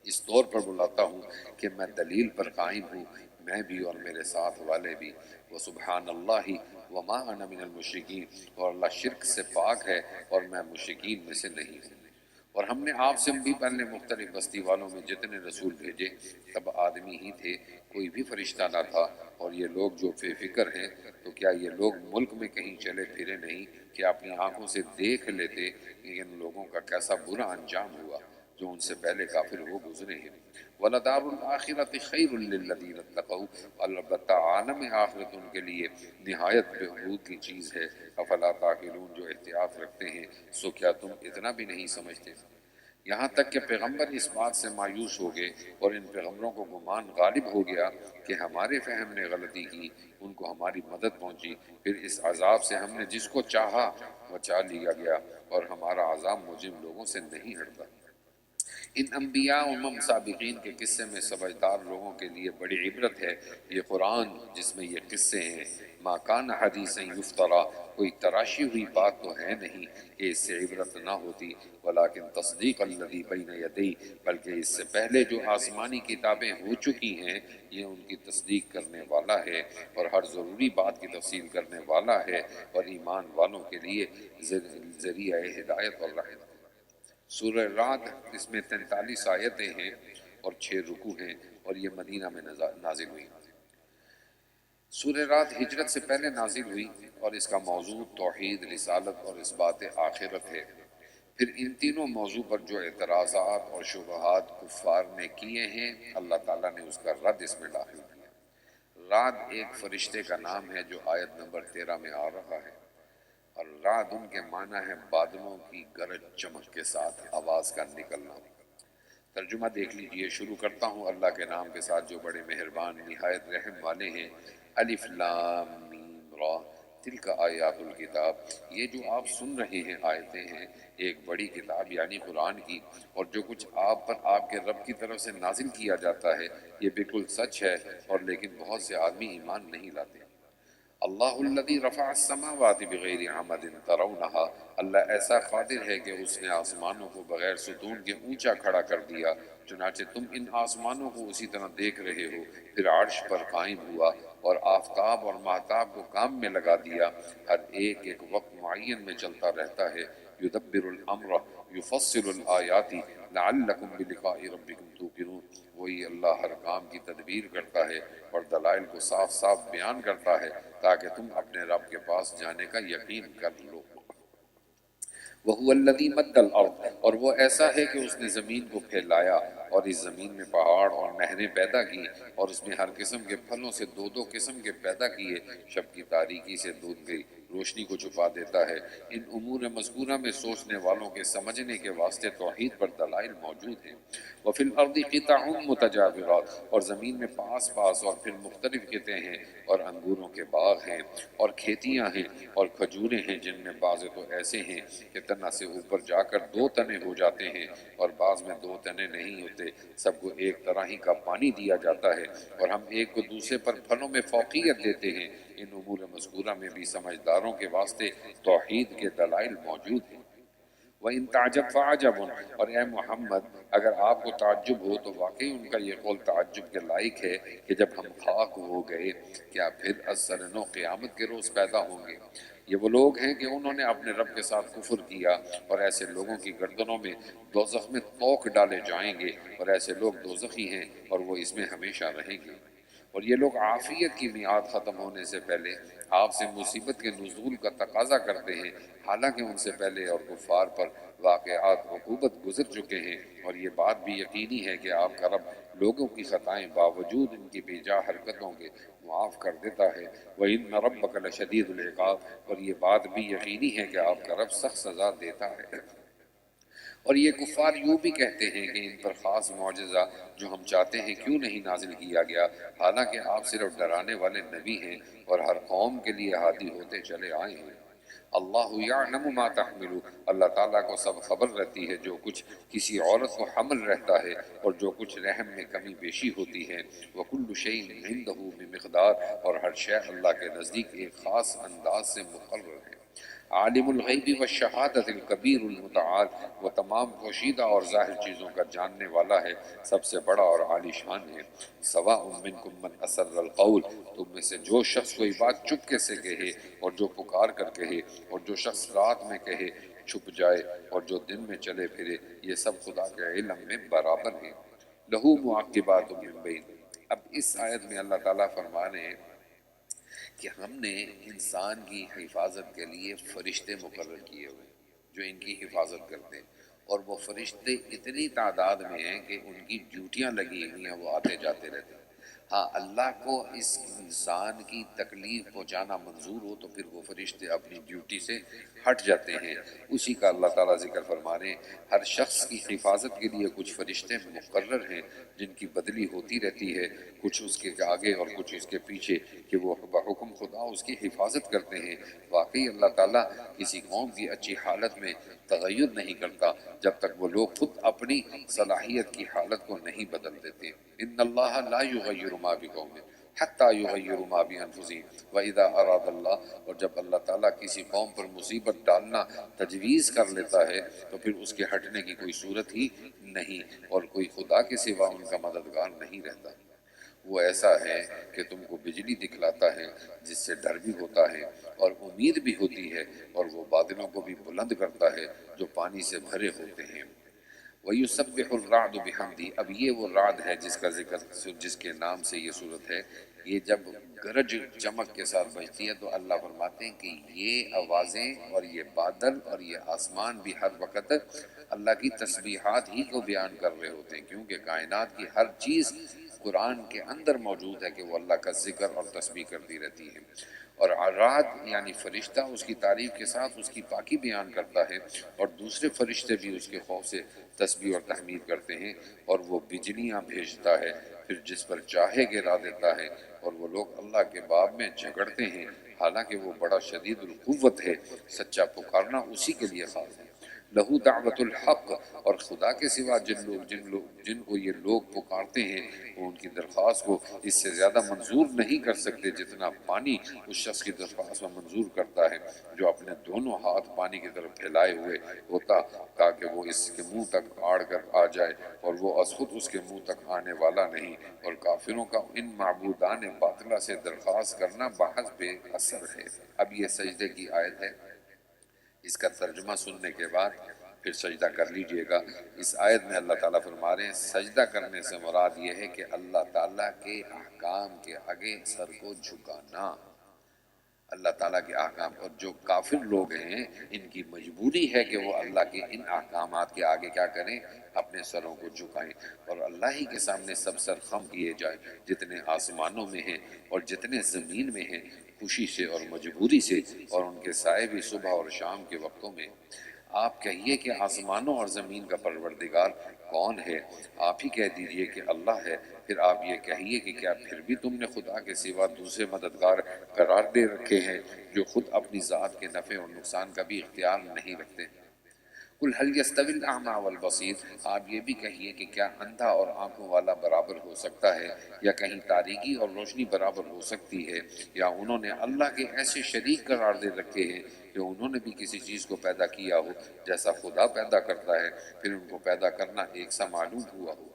اس طور پر بلاتا ہوں کہ میں دلیل پر قائم ہوں، میں بھی اور میرے ساتھ والے بھی۔ وَسُبْحَانَ اللَّهِ وَمَا أَنَا مِنَ الْمُشْرِكِينَ، اور اللہ شرک سے پاک ہے اور میں مشرکین میں سے نہیں ہوں۔ اور ہم نے آپ سے بھی پہلے مختلف بستی والوں میں جتنے رسول بھیجے تب آدمی ہی تھے، کوئی بھی فرشتہ نہ تھا، اور یہ لوگ جو بے فکر ہیں تو کیا یہ لوگ ملک میں کہیں چلے پھرے نہیں کہ اپنی آنکھوں سے دیکھ لیتے کہ ان لوگوں کا کیسا برا انجام ہوا جو ان سے پہلے کافر ہو گزرے ہیں۔ وَلَدَارُ الْآخِرَةِ خَيْرٌ لِّلَّذِينَ اتَّقَوْا، البتہ عالم آخرت ان کے لیے نہایت بہبود کی چیز ہے۔ افلا تعقلون، جو احتیاط رکھتے ہیں، سو کیا تم اتنا بھی نہیں سمجھتے؟ یہاں تک کہ پیغمبر اس بات سے مایوس ہو گئے اور ان پیغمبروں کو گمان غالب ہو گیا کہ ہمارے فہم نے غلطی کی، ان کو ہماری مدد پہنچی، پھر اس عذاب سے ہم نے جس کو چاہا بچا لیا گیا، اور ہمارا عذاب مجرم لوگوں سے نہیں ہٹتا۔ ان انبیاء و امم سابقین کے قصے میں سمجھدار لوگوں کے لیے بڑی عبرت ہے۔ یہ قرآن جس میں یہ قصے ہیں، ما کان حدیثا یفترا، کوئی تراشی ہوئی بات تو ہے نہیں کہ اس سے عبرت نہ ہوتی، ولیکن تصدیق الذی بین یدی، بلکہ اس سے پہلے جو آسمانی کتابیں ہو چکی ہیں یہ ان کی تصدیق کرنے والا ہے اور ہر ضروری بات کی تفصیل کرنے والا ہے، اور ایمان والوں کے لیے ذریعہ ہدایت اور رحمت۔ سورہ رعد، اس میں 43 آیتیں ہیں اور 6 رکوع ہیں، اور یہ مدینہ میں نازل ہوئی۔ سورہ رعد ہجرت سے پہلے نازل ہوئی اور اس کا موضوع توحید، رسالت اور اثبات آخرت ہے۔ پھر ان تینوں موضوع پر جو اعتراضات اور شبہات کفار نے کیے ہیں، اللہ تعالیٰ نے اس کا رد اس میں داخل کیا۔ رعد ایک فرشتے کا نام ہے جو آیت نمبر 13 میں آ رہا ہے، اور رعد ان کے معنی ہے بادلوں کی گرج چمک کے ساتھ آواز کا نکلنا۔ ترجمہ دیکھ لیجئے۔ شروع کرتا ہوں اللہ کے نام کے ساتھ جو بڑے مہربان نہایت رحم والے ہیں۔ الف لام میم را، تلک آیات الکتاب، یہ جو آپ سن رہے ہیں آیتیں ہیں ایک بڑی کتاب یعنی قرآن کی، اور جو کچھ آپ پر آپ کے رب کی طرف سے نازل کیا جاتا ہے یہ بالکل سچ ہے، اور لیکن بہت سے آدمی ایمان نہیں لاتے۔ اللہ الذی رفع السماوات بغیر عمد ترونها، اللہ ایسا قادر ہے کہ اس نے آسمانوں کو بغیر ستون کے اونچا کھڑا کر دیا، چنانچہ تم ان آسمانوں کو اسی طرح دیکھ رہے ہو، پھر عرش پر قائم ہوا اور آفتاب اور ماہتاب کو کام میں لگا دیا، ہر ایک ایک وقت معین میں چلتا رہتا ہے۔ یدبر الامر یفصل الآیات لعلکم بلقاء ربکم توقنون، وہی اللہ ہر کام کی تدبیر کرتا ہے اور دلائل کو صاف صاف بیان کرتا ہے تاکہ تم اپنے رب کے پاس جانے کا یقین کر لو۔ وَهُوَ الَّذِي مَدَّ الْأَرْضَ، اور وہ ایسا ہے کہ اس نے زمین کو پھیلایا اور اس زمین میں پہاڑ اور نہریں پیدا کی، اور اس میں ہر قسم کے پھلوں سے دو دو قسم کے پیدا کیے، شب کی تاریکی سے دودھ کی روشنی کو چھپا دیتا ہے۔ ان امور مذکورہ میں سوچنے والوں کے سمجھنے کے واسطے توحید پر دلائل موجود ہیں۔ وفی الارض قطع متجاورات، اور زمین میں پاس پاس اور پھر مختلف قطعے ہیں، اور انگوروں کے باغ ہیں اور کھیتیاں ہیں اور کھجوریں ہیں، جن میں بعض تو ایسے ہیں کہ تنہ سے اوپر جا کر 2 تنے ہو جاتے ہیں، اور بعض میں 2 تنے نہیں ہوتے، سب کو ایک طرح ہی کا پانی دیا جاتا ہے، اور ہم ایک کو دوسرے پر پھلوں میں فوقیت دیتے ہیں۔ ان امور مذکورہ میں بھی سمجھداروں کے واسطے توحید کے دلائل موجود ہیں۔ وَإِن تَعْجَبْ فَعَجَبٌ، اور اے محمد اگر آپ کو تعجب ہو تو واقعی ان کا یہ قول تعجب کے لائق ہے کہ جب ہم خاک ہو گئے کیا پھر از سر نو قیامت کے روز پیدا ہوں گے؟ یہ وہ لوگ ہیں کہ انہوں نے اپنے رب کے ساتھ کفر کیا، اور ایسے لوگوں کی گردنوں میں دوزخ میں توق ڈالے جائیں گے، اور ایسے لوگ دوزخی ہیں اور وہ اس میں ہمیشہ رہیں گے۔ اور یہ لوگ عافیت کی میعاد ختم ہونے سے پہلے آپ سے مصیبت کے نزول کا تقاضا کرتے ہیں، حالانکہ ان سے پہلے اور کفار پر واقعات عقوبت گزر چکے ہیں، اور یہ بات بھی یقینی ہے کہ آپ کا رب لوگوں کی خطائیں باوجود ان کی بے جا حرکتوں کے معاف کر دیتا ہے۔ وَإِنَّ رَبَّكَ لَشَدِيدُ الْعِقَابِ، اور یہ بات بھی یقینی ہے کہ آپ کا رب سخت سزا دیتا ہے۔ اور یہ کفار یوں بھی کہتے ہیں کہ ان پر خاص معجزہ جو ہم چاہتے ہیں کیوں نہیں نازل کیا گیا، حالانکہ آپ صرف ڈرانے والے نبی ہیں اور ہر قوم کے لیے ہادی ہوتے چلے آئے ہیں۔ اللہ یعلم ما تحمل، اللہ تعالیٰ کو سب خبر رہتی ہے جو کچھ کسی عورت کو حمل رہتا ہے اور جو کچھ رحم میں کمی بیشی ہوتی ہے۔ وکل شیء عنده بمقدار، اور ہر شے اللہ کے نزدیک ایک خاص انداز سے مقرر ہے۔ عالم الغیب والشہادت الکبیر المتعال، وہ تمام پوشیدہ اور ظاہر چیزوں کا جاننے والا ہے، سب سے بڑا اور عالی شان ہے۔ سواء منکم من اسر القول، تم میں سے جو شخص کوئی بات چپکے سے کہے اور جو پکار کر کہے، اور جو شخص رات میں کہے چھپ جائے، اور جو دن میں چلے پھرے، یہ سب خدا کے علم میں برابر ہیں۔ لہو معقبات من بین، اب اس آیت میں اللہ تعالیٰ فرما رہے ہیں کہ ہم نے انسان کی حفاظت کے لیے فرشتے مقرر کیے ہوئے جو ان کی حفاظت کرتے ہیں، اور وہ فرشتے اتنی تعداد میں ہیں کہ ان کی ڈیوٹیاں لگی ہوئی ہیں، وہ آتے جاتے رہتے ہیں۔ ہاں، اللہ کو اس انسان کی تکلیف پہنچانا منظور ہو تو پھر وہ فرشتے اپنی ڈیوٹی سے ہٹ جاتے ہیں۔ اسی کا اللہ تعالیٰ ذکر فرما رہے ہیں، ہر شخص کی حفاظت کے لیے کچھ فرشتے مقرر ہیں جن کی بدلی ہوتی رہتی ہے، کچھ اس کے آگے اور کچھ اس کے پیچھے، کہ وہ بحکم خدا اس کی حفاظت کرتے ہیں۔ واقعی اللہ تعالیٰ کسی قوم کی اچھی حالت میں تغیر نہیں کرتا جب تک وہ لوگ خود اپنی صلاحیت کی حالت کو نہیں بدل دیتے۔ ان اللہ لا یغیر ما بقوم حتی یغیروا ما بانفسہم واذا اراد اللہ، اور جب اللہ تعالیٰ کسی قوم پر مصیبت ڈالنا تجویز کر لیتا ہے تو پھر اس کے ہٹنے کی کوئی صورت ہی نہیں، اور کوئی خدا کے سوا ان کا مددگار نہیں رہتا۔ وہ ایسا ہے کہ تم کو بجلی دکھلاتا ہے جس سے ڈر بھی ہوتا ہے اور امید بھی ہوتی ہے، اور وہ بادلوں کو بھی بلند کرتا ہے جو پانی سے بھرے ہوتے ہیں۔ وَيُسَبِّحُ الرَّعْدُ بِحَمْدِهِ، اب یہ وہ رعد ہے جس کا ذکر، جس کے نام سے یہ صورت ہے۔ یہ جب گرج چمک کے ساتھ بجتی ہے تو اللہ فرماتے ہیں کہ یہ آوازیں اور یہ بادل اور یہ آسمان بھی ہر وقت اللہ کی تسبیحات ہی کو بیان کر رہے ہوتے ہیں، کیونکہ کائنات کی ہر چیز قرآن کے اندر موجود ہے کہ وہ اللہ کا ذکر اور تسبیح کرتی رہتی ہے۔ اور رعد یعنی فرشتہ اس کی تعریف کے ساتھ اس کی پاکی بیان کرتا ہے، اور دوسرے فرشتے بھی اس کے خوف سے تسبیح اور تحمید کرتے ہیں، اور وہ بجلیاں بھیجتا ہے، پھر جس پر چاہے گرا دیتا ہے، اور وہ لوگ اللہ کے باب میں جھگڑتے ہیں، حالانکہ وہ بڑا شدید القوت ہے۔ سچا پکارنا اسی کے لیے خاص ہے۔ لہو دعوت الحق، اور خدا کے سوا جن کو یہ لوگ پکارتے ہیں وہ ان کی درخواست کو اس سے زیادہ منظور نہیں کر سکتے جتنا پانی اس شخص کی درخواست میں منظور کرتا ہے جو اپنے دونوں ہاتھ پانی کی طرف پھیلائے ہوئے ہوتا تاکہ وہ اس کے منہ تک آڑ کر آ جائے، اور وہ از خود اس کے منہ تک آنے والا نہیں۔ اور کافروں کا ان معبودان باطلہ سے درخواست کرنا بحث بے اثر ہے۔ اب یہ سجدے کی آیت ہے، اس کا ترجمہ سننے کے بعد پھر سجدہ کر لیجئے گا۔ اس آیت میں اللہ تعالیٰ فرما رہے ہیں سجدہ کرنے سے مراد یہ ہے کہ اللہ تعالیٰ کے احکام کے آگے سر کو جھکانا۔ اللہ تعالیٰ کے احکام، اور جو کافر لوگ ہیں ان کی مجبوری ہے کہ وہ اللہ کے ان احکامات کے آگے کیا کریں، اپنے سروں کو جھکائیں، اور اللہ ہی کے سامنے سب سر خم کیے جائیں، جتنے آسمانوں میں ہیں اور جتنے زمین میں ہیں، خوشی سے اور مجبوری سے، اور ان کے سائے بھی صبح اور شام کے وقتوں میں۔ آپ کہیے کہ آسمانوں اور زمین کا پروردگار کون ہے؟ آپ ہی کہہ دیجئے کہ اللہ ہے۔ پھر آپ یہ کہیے کہ کیا پھر بھی تم نے خدا کے سوا دوسرے مددگار قرار دے رکھے ہیں جو خود اپنی ذات کے نفع اور نقصان کا بھی اختیار نہیں رکھتے؟ قل هل يستوي الاعمى والبصیر، آپ یہ بھی کہیے کہ کیا اندھا اور آنکھوں والا برابر ہو سکتا ہے، یا کہیں تاریکی اور روشنی برابر ہو سکتی ہے؟ یا انہوں نے اللہ کے ایسے شریک قرار دے رکھے ہیں کہ انہوں نے بھی کسی چیز کو پیدا کیا ہو جیسا خدا پیدا کرتا ہے، پھر ان کو پیدا کرنا ایک سا معلوم ہوا ہو۔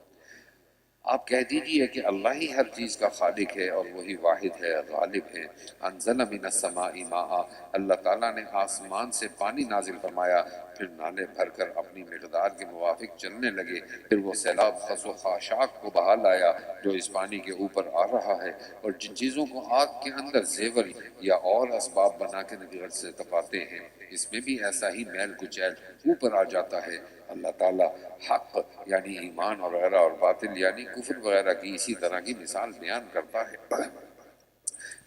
آپ کہہ دیجئے کہ اللہ ہی ہر چیز کا خالق ہے اور وہی واحد ہے، غالب ہے۔ انزل من السماء ماء، اللہ تعالیٰ نے آسمان سے پانی نازل فرمایا، پھر نالے بھر کر اپنی مقدار کے موافق چلنے لگے، پھر وہ سیلاب خس و خاشاک کو بہا لایا جو اس پانی کے اوپر آ رہا ہے، اور جن چیزوں کو آگ کے اندر زیور یا اور اسباب بنا کے نگل سے تپاتے ہیں، اس میں بھی ایسا ہی میل کچیل اوپر آ جاتا ہے۔ اللہ تعالیٰ حق یعنی ایمان وغیرہ اور باطل یعنی کفر وغیرہ کی اسی طرح کی مثال بیان کرتا ہے۔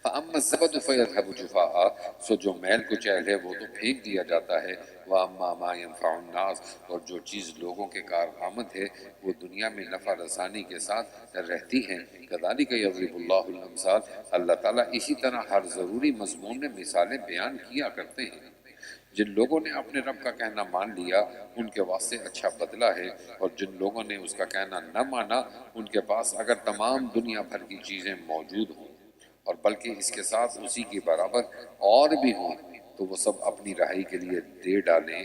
فَأَمَّا الزَّبَدُ فَيَذْهَبُ جُفَاءً، سو جو میل کچیل ہے وہ تو پھینک دیا جاتا ہے۔ وَأَمَّا مَا يَنفَعُ النَّاسَ، اور جو چیز لوگوں کے کارآمد ہے وہ دنیا میں نفع رسانی کے ساتھ رہتی ہے۔ كَذَلِكَ يَضْرِبُ اللَّهُ الْأَمْثَالَ، اللہ تعالیٰ اسی طرح ہر ضروری مضمون میں مثالیں بیان کیا کرتے ہیں۔ جن لوگوں نے اپنے رب کا کہنا مان لیا ان کے واسطے اچھا بدلہ ہے، اور جن لوگوں نے اس کا کہنا نہ مانا ان کے پاس اگر تمام دنیا بھر کی چیزیں موجود ہوں اور بلکہ اس کے ساتھ اسی کے برابر اور بھی ہوں تو وہ سب اپنی رہائی کے لیے دے ڈالیں۔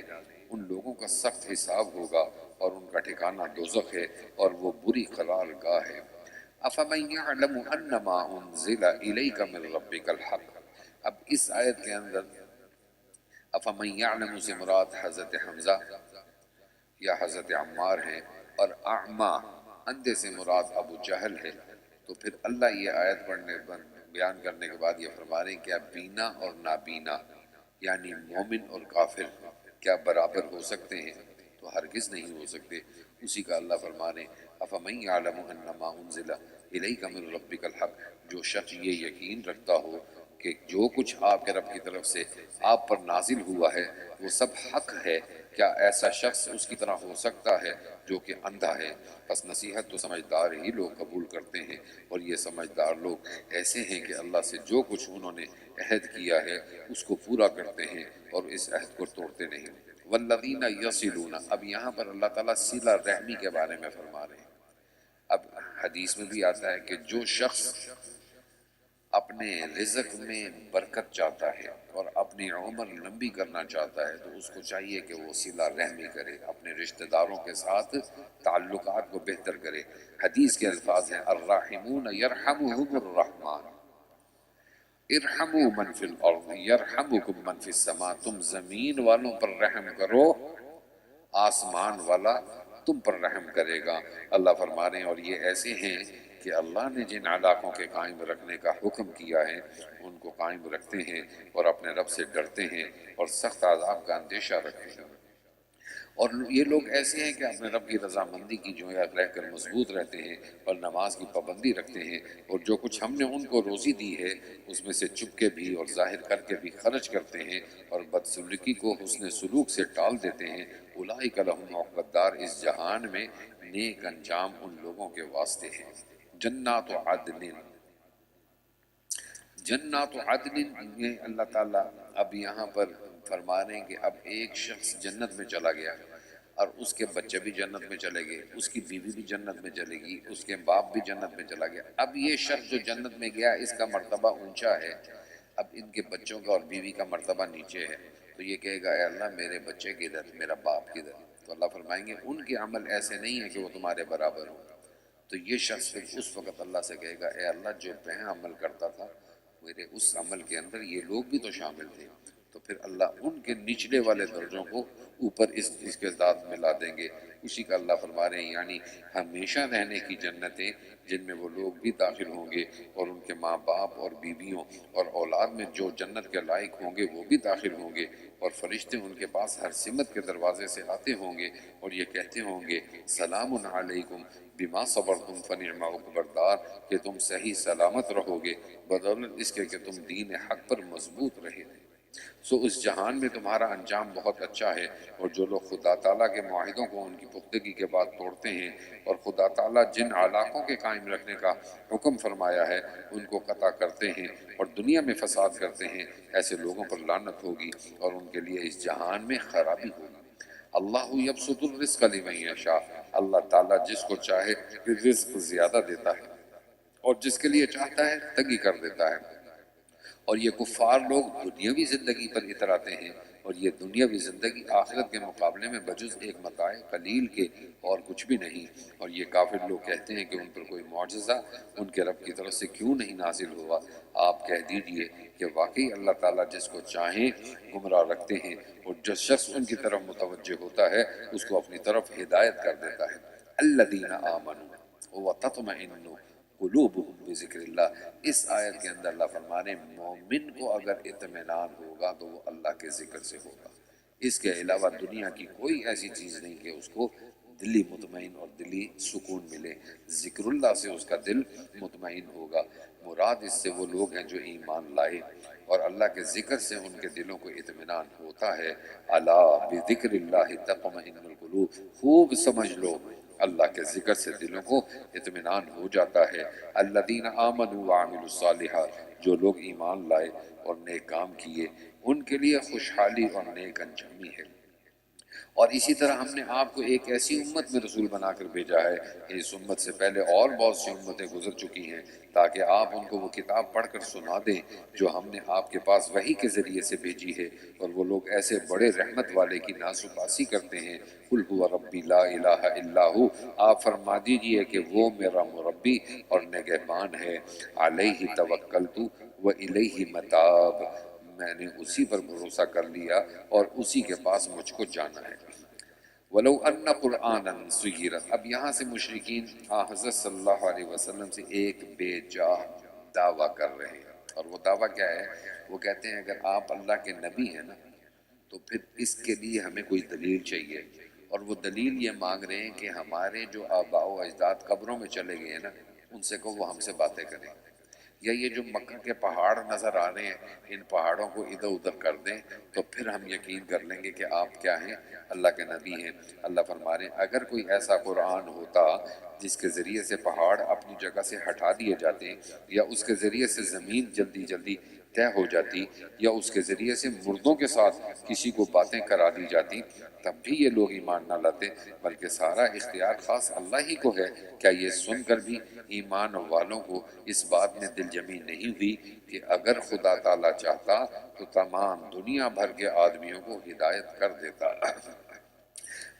ان لوگوں کا سخت حساب ہوگا اور ان کا ٹھکانہ دوزخ ہے اور وہ بری قرار گاہ ہے۔ افمن یعلم انما انزل الیک من ربک الحق، اب اس آیت کے اندر افمن یعلم سے مراد حضرت حمزہ یا حضرت عمار ہیں، اور اعما اندھے سے مراد ابو جہل ہے۔ تو پھر اللہ یہ آیت بیان کرنے کے بعد یہ فرما رہے ہیں کیا بینا اور نابینا یعنی مومن اور کافر کیا برابر ہو سکتے ہیں؟ تو ہرگز نہیں ہو سکتے۔ اسی کا اللہ فرما رہے ہیں افمن یعلم انما انزل الیک من ربک الحق، جو شخص یہ یقین رکھتا ہو کہ جو کچھ آپ کے رب کی طرف سے آپ پر نازل ہوا ہے وہ سب حق ہے، کیا ایسا شخص اس کی طرح ہو سکتا ہے جو کہ اندھا ہے؟ پس نصیحت تو سمجھدار ہی لوگ قبول کرتے ہیں، اور یہ سمجھدار لوگ ایسے ہیں کہ اللہ سے جو کچھ انہوں نے عہد کیا ہے اس کو پورا کرتے ہیں اور اس عہد کو توڑتے نہیں۔ والذین یصلون، اب یہاں پر اللہ تعالیٰ صلہ رحمی کے بارے میں فرما رہے ہیں۔ اب حدیث میں بھی آتا ہے کہ جو شخص اپنے رزق میں برکت چاہتا ہے اور اپنی عمر لمبی کرنا چاہتا ہے تو اس کو چاہیے کہ وہ صلہ رحمی کرے، اپنے رشتہ داروں کے ساتھ تعلقات کو بہتر کرے۔ حدیث کے الفاظ ہیں الراحمون یرحمہم الرحمن، ارحموا من فی الارض یرحمکم من فی السماء، تم زمین والوں پر رحم کرو آسمان والا تم پر رحم کرے گا۔ اللہ فرما رہے ہیں اور یہ ایسے ہیں کہ اللہ نے جن علاقوں کے قائم رکھنے کا حکم کیا ہے ان کو قائم رکھتے ہیں اور اپنے رب سے ڈرتے ہیں اور سخت عذاب کا اندیشہ رکھتے ہیں۔ اور یہ لوگ ایسے ہیں کہ اپنے رب کی رضامندی کی جو ہے رہ کر مضبوط رہتے ہیں اور نماز کی پابندی رکھتے ہیں، اور جو کچھ ہم نے ان کو روزی دی ہے اس میں سے چپ کے بھی اور ظاہر کر کے بھی خرچ کرتے ہیں، اور بدسلوکی کو حسن سلوک سے ٹال دیتے ہیں۔ اولئک لہم عقبی الدار، اس جہان میں نیک انجام ان لوگوں کے واسطے ہیں۔ جنات عدن، جنات عدن یہ اللہ تعالیٰ اب یہاں پر فرما رہے ہیں کہ اب ایک شخص جنت میں چلا گیا اور اس کے بچے بھی جنت میں چلے گئے، اس کی بیوی بھی جنت میں چلے گی، اس کے باپ بھی جنت میں چلا گیا۔ اب یہ شخص جو جنت میں گیا اس کا مرتبہ اونچا ہے، اب ان کے بچوں کا اور بیوی کا مرتبہ نیچے ہے، تو یہ کہے گا اے اللہ میرے بچے کدھر، میرا باپ کدھر؟ تو اللہ فرمائیں گے ان کے عمل ایسے نہیں ہیں کہ وہ تمہارے برابر ہوں۔ تو یہ شخص پھر اس وقت اللہ سے کہے گا اے اللہ جو میں عمل کرتا تھا میرے اس عمل کے اندر یہ لوگ بھی تو شامل تھے، تو پھر اللہ ان کے نچلے والے درجوں کو اوپر اس کے ذات میں لا دیں گے۔ اسی کا اللہ فرما رہے ہیں یعنی ہمیشہ رہنے کی جنتیں جن میں وہ لوگ بھی داخل ہوں گے اور ان کے ماں باپ اور بیویوں اور اولاد میں جو جنت کے لائق ہوں گے وہ بھی داخل ہوں گے، اور فرشتے ان کے پاس ہر سمت کے دروازے سے آتے ہوں گے اور یہ کہتے ہوں گے سلام علیکم بما صبرتم فنعم عقبی الدار، کہ تم صحیح سلامت رہو گے بدولت اس کے کہ تم دین حق پر مضبوط رہے تھے۔ سو اس جہان میں تمہارا انجام بہت اچھا ہے، اور جو لوگ خدا تعالیٰ کے معاہدوں کو ان کی پختگی کے بعد توڑتے ہیں اور خدا تعالیٰ جن علاقوں کے قائم رکھنے کا حکم فرمایا ہے ان کو قطع کرتے ہیں اور دنیا میں فساد کرتے ہیں، ایسے لوگوں پر لعنت ہوگی اور ان کے لیے اس جہان میں خرابی ہوگی۔ اللہ یبسط الرزق لمن یشاء، اللہ تعالیٰ جس کو چاہے رزق زیادہ دیتا ہے اور جس کے لیے چاہتا ہے تنگی کر دیتا ہے۔ اور یہ کفار لوگ دنیاوی زندگی پر اتراتے ہیں اور یہ دنیاوی زندگی آخرت کے مقابلے میں بجز ایک متاع قلیل کے اور کچھ بھی نہیں۔ اور یہ کافر لوگ کہتے ہیں کہ ان پر کوئی معجزہ ان کے رب کی طرف سے کیوں نہیں نازل ہوا۔ آپ کہہ دیجئے کہ واقعی اللہ تعالیٰ جس کو چاہیں گمراہ رکھتے ہیں، اور جس شخص ان کی طرف متوجہ ہوتا ہے اس کو اپنی طرف ہدایت کر دیتا ہے۔ الذین آمنوا وتطمئن قلوبہم بذکر اللہ، اس آیت کے اندر اللہ فرمانے مومن کو اگر اطمینان ہوگا تو وہ اللہ کے ذکر سے ہوگا، اس کے علاوہ دنیا کی کوئی ایسی چیز نہیں کہ اس کو دلی مطمئن اور دلی سکون ملے۔ ذکر اللہ سے اس کا دل مطمئن ہوگا۔ مراد اس سے وہ لوگ ہیں جو ایمان لائے اور اللہ کے ذکر سے ان کے دلوں کو اطمینان ہوتا ہے۔ الا بذکر اللہ تطمئن القلوب، خوب سمجھ لو اللہ کے ذکر سے دلوں کو اطمینان ہو جاتا ہے۔ الذین آمنوا وعملوا الصالحات، جو لوگ ایمان لائے اور نیک کام کیے ان کے لیے خوشحالی اور نیک انجامی ہے۔ اور اسی طرح ہم نے آپ کو ایک ایسی امت میں رسول بنا کر بھیجا ہے کہ اس امت سے پہلے اور بہت سی امتیں گزر چکی ہیں، تاکہ آپ ان کو وہ کتاب پڑھ کر سنا دیں جو ہم نے آپ کے پاس وحی کے ذریعے سے بھیجی ہے، اور وہ لوگ ایسے بڑے رحمت والے کی ناسپاسی کرتے ہیں۔ قل هو ربی لا الہ الا ہو، آپ فرما دیجئے کہ وہ میرا مربی اور نگہبان ہے۔ علیہ توکلت و الیہ متاب، میں نے اسی پر بھروسہ کر لیا اور اسی کے پاس مجھ کو جانا ہے۔ وَلَوْ أَنَّ قُرْآنًا سُيِّرَتْ، اب یہاں سے مشرکین حضرت صلی اللہ علیہ وسلم سے ایک بے جا دعویٰ کر رہے ہیں، اور وہ دعویٰ کیا ہے؟ وہ کہتے ہیں اگر آپ اللہ کے نبی ہیں نا تو پھر اس کے لیے ہمیں کوئی دلیل چاہیے، اور وہ دلیل یہ مانگ رہے ہیں کہ ہمارے جو آباء و اجداد قبروں میں چلے گئے ہیں نا ان سے کہو وہ ہم سے باتیں کریں، یا یہ جو مکہ کے پہاڑ نظر آ رہے ہیں ان پہاڑوں کو ادھر ادھر کر دیں تو پھر ہم یقین کر لیں گے کہ آپ کیا ہیں، اللہ کے نبی ہیں۔ اللہ فرما رہے ہیں اگر کوئی ایسا قرآن ہوتا جس کے ذریعے سے پہاڑ اپنی جگہ سے ہٹا دیے جاتے، یا اس کے ذریعے سے زمین جلدی جلدی طے ہو جاتی، یا اس کے ذریعے سے مردوں کے ساتھ کسی کو باتیں کرا دی جاتی، تب بھی یہ لوگ ایمان نہ لاتے، بلکہ سارا اختیار خاص اللہ ہی کو ہے۔ کیا یہ سن کر بھی ایمان والوں کو اس بات میں دل جمی نہیں ہوئی کہ اگر خدا تعالیٰ چاہتا تو تمام دنیا بھر کے آدمیوں کو ہدایت کر دیتا۔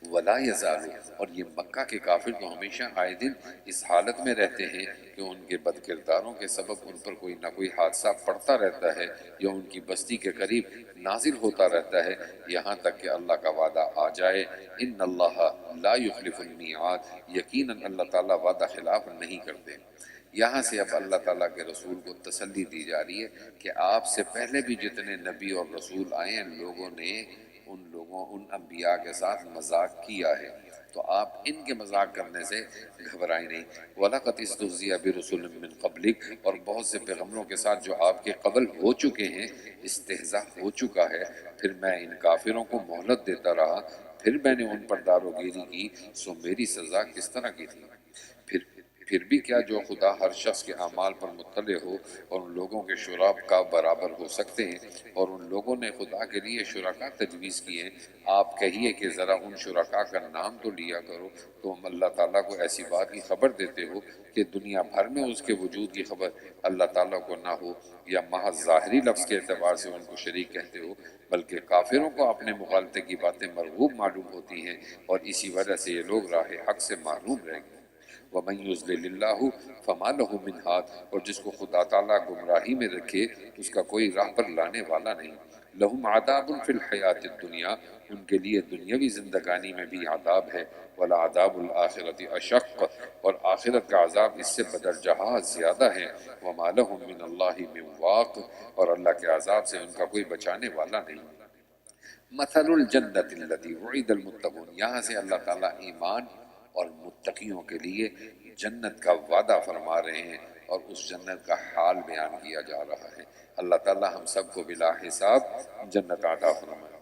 ولا یزال، اور یہ مکہ کے کافر تو ہمیشہ آئے دن اس حالت میں رہتے ہیں کہ ان کے بد کرداروں کے سبب ان پر کوئی نہ کوئی حادثہ پڑتا رہتا ہے یا ان کی بستی کے قریب نازل ہوتا رہتا ہے، یہاں تک کہ اللہ کا وعدہ آ جائے۔ ان اللہ لا یخلف المیعاد، یقیناً اللہ تعالیٰ وعدہ خلاف نہیں کرتے۔ یہاں سے اب اللہ تعالیٰ کے رسول کو تسلی دی جا رہی ہے کہ آپ سے پہلے بھی جتنے نبی اور رسول آئے ہیں لوگوں نے ان انبیاء کے ساتھ مذاق کیا ہے، تو آپ ان کے مذاق کرنے سے گھبرائیں نہیں۔ وَلَقَدِ اسْتُهْزِئَ بِرُسُلٍ مِّن قَبْلِكَ، اور بہت سے پیغمبروں کے ساتھ جو آپ کے قبل ہو چکے ہیں استہزاء ہو چکا ہے، پھر میں ان کافروں کو مہلت دیتا رہا، پھر میں نے ان پر داروگیری کی، سو میری سزا کس طرح کی تھی۔ پھر بھی کیا جو خدا ہر شخص کے اعمال پر مطلع ہو اور ان لوگوں کے شرکاء برابر ہو سکتے ہیں، اور ان لوگوں نے خدا کے لیے شرکاء تجویز کیے ہیں، آپ کہیے کہ ذرا ان شرکاء کا نام تو لیا کرو، تو ہم اللہ تعالیٰ کو ایسی بات کی خبر دیتے ہو کہ دنیا بھر میں اس کے وجود کی خبر اللہ تعالیٰ کو نہ ہو، یا محض ظاہری لفظ کے اعتبار سے ان کو شریک کہتے ہو، بلکہ کافروں کو اپنے مغالطے کی باتیں مرغوب معلوم ہوتی ہیں، اور اسی وجہ سے یہ لوگ راہ حق سے محروم رہ گئے۔ وَمَن يُضْلِلِ اللَّهُ فَمَا لَهُ مِنْ هَادٍ، اور جس کو خدا تعالیٰ گمراہی میں رکھے اس کا کوئی راہ پر لانے والا نہیں۔ لَهُمْ عَذَابٌ فِي الْحَيَاةِ الدُّنْيَا، ان کے لیے دنیاوی زندگانی میں بھی عذاب ہے، وَلَعَذَابُ الْآخِرَةِ أَشَقُّ، اور آخرت کا عذاب اس سے بدرجہ زیادہ ہے۔ وَمَا لَهُم مِّنَ اللَّهِ مِن وَاقٍ، اور اللہ کے عذاب سے ان کا کوئی بچانے والا نہیں۔ مثل الجنت التي وعد المتقون، یہاں سے اللہ تعالیٰ ایمان اور متقیوں کے لیے جنت کا وعدہ فرما رہے ہیں، اور اس جنت کا حال بیان کیا جا رہا ہے۔ اللہ تعالیٰ ہم سب کو بلا حساب جنت عطا فرمائے۔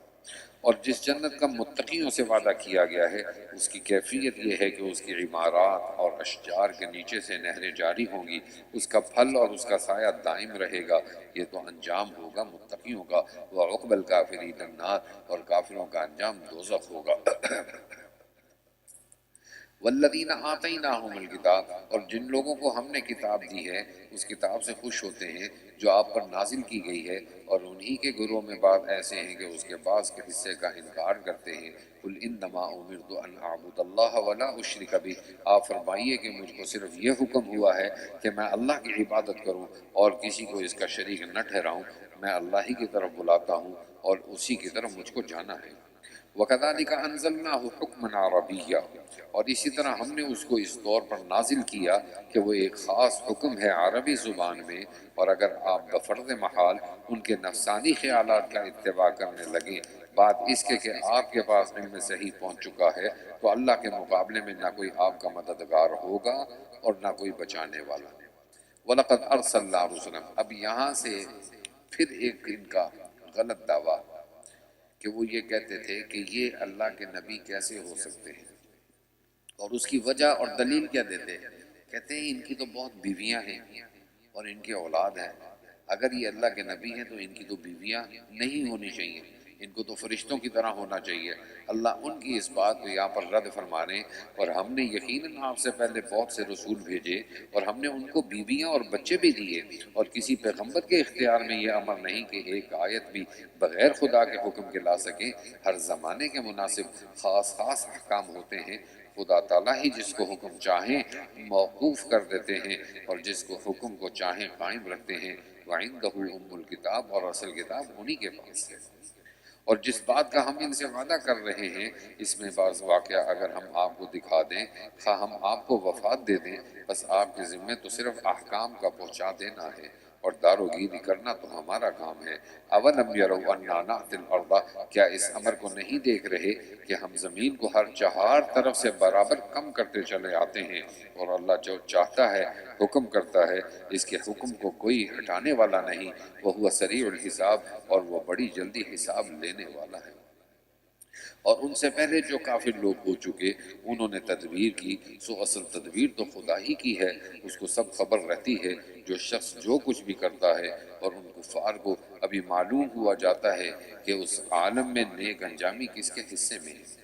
اور جس جنت کا متقیوں سے وعدہ کیا گیا ہے اس کی کیفیت یہ ہے کہ اس کی عمارات اور اشجار کے نیچے سے نہریں جاری ہوں گی، اس کا پھل اور اس کا سایہ دائم رہے گا۔ یہ تو انجام ہوگا متقیوں کا۔ وعقب الکافرین النار، اور کافروں کا انجام دوزخ ہوگا۔ والذین آتیناہم الکتاب، اور جن لوگوں کو ہم نے کتاب دی ہے اس کتاب سے خوش ہوتے ہیں جو آپ پر نازل کی گئی ہے، اور انہی کے گروہ میں بعض ایسے ہیں کہ اس کے بعض کے حصے کا انکار کرتے ہیں۔ قل انما امرت ان اعبد اللہ ولا اشرک بہ، آپ فرمائیے کہ مجھ کو صرف یہ حکم ہوا ہے کہ میں اللہ کی عبادت کروں اور کسی کو اس کا شریک نہ ٹھہراؤں، میں اللہ ہی کی طرف بلاتا ہوں اور اسی کی طرف مجھ کو جانا ہے۔ وَكَذَلِكَ أَنزَلْنَاهُ حُكْمًا عَرَبِيًّا، اور اسی طرح ہم نے اس کو اس طور پر نازل کیا کہ وہ ایک خاص حکم ہے عربی زبان میں، اور اگر آپ بفرض محال ان کے نفسانی خیالات کا اتباع کرنے لگیں بات اس کے آپ کے پاس علم صحیح پہنچ چکا ہے، تو اللہ کے مقابلے میں نہ کوئی آپ کا مددگار ہوگا اور نہ کوئی بچانے والا۔ وَلَقَدْ أَرْسَلْنَا رُسُلًا، اب یہاں سے پھر ایک ان کا غلط دعویٰ کہ وہ یہ کہتے تھے کہ یہ اللہ کے نبی کیسے ہو سکتے ہیں، اور اس کی وجہ اور دلیل کیا دیتے ہیں؟ کہتے ہیں ان کی تو بہت بیویاں ہیں اور ان کے اولاد ہیں، اگر یہ اللہ کے نبی ہیں تو ان کی تو بیویاں نہیں ہونی چاہیے، ان کو تو فرشتوں کی طرح ہونا چاہیے۔ اللہ ان کی اس بات کو یہاں پر رد فرما رہے ہیں، اور ہم نے یقیناً آپ سے پہلے بہت سے رسول بھیجے اور ہم نے ان کو بیویاں اور بچے بھی دیے، اور کسی پیغمبر کے اختیار میں یہ امر نہیں کہ ایک آیت بھی بغیر خدا کے حکم کے لا سکیں۔ ہر زمانے کے مناسب خاص خاص احکام ہوتے ہیں، خدا تعالیٰ ہی جس کو حکم چاہیں موقوف کر دیتے ہیں اور جس کو حکم کو چاہیں قائم رکھتے ہیں۔ وَعِندَهُ أُمُّ الْكِتَاب، اور اصل کتاب انہی کے پاس ہے۔ اور جس بات کا ہم ان سے وعدہ کر رہے ہیں اس میں بعض واقعہ اگر ہم آپ کو دکھا دیں، خواہ ہم آپ کو وفات دے دیں، بس آپ کے ذمے تو صرف احکام کا پہنچا دینا ہے اور داروگیری کرنا تو ہمارا کام ہے۔ اَوَلَمْ يَرَوْا أَنَّا نَأْتِي الْأَرْضَ، کیا اس امر کو نہیں دیکھ رہے کہ ہم زمین کو ہر چہار طرف سے برابر کم کرتے چلے آتے ہیں، اور اللہ جو چاہتا ہے حکم کرتا ہے، اس کے حکم کو کوئی ہٹانے والا نہیں۔ وَهُوَ سَرِيعُ الْحِسَاب، اور وہ بڑی جلدی حساب لینے والا ہے۔ اور ان سے پہلے جو کافر لوگ ہو چکے انہوں نے تدبیر کی، سو اصل تدبیر تو خدا ہی کی ہے، اس کو سب خبر رہتی ہے جو شخص جو کچھ بھی کرتا ہے، اور ان کفار کو ابھی معلوم ہوا جاتا ہے کہ اس عالم میں نیک انجامی کس کے حصے میں ہے۔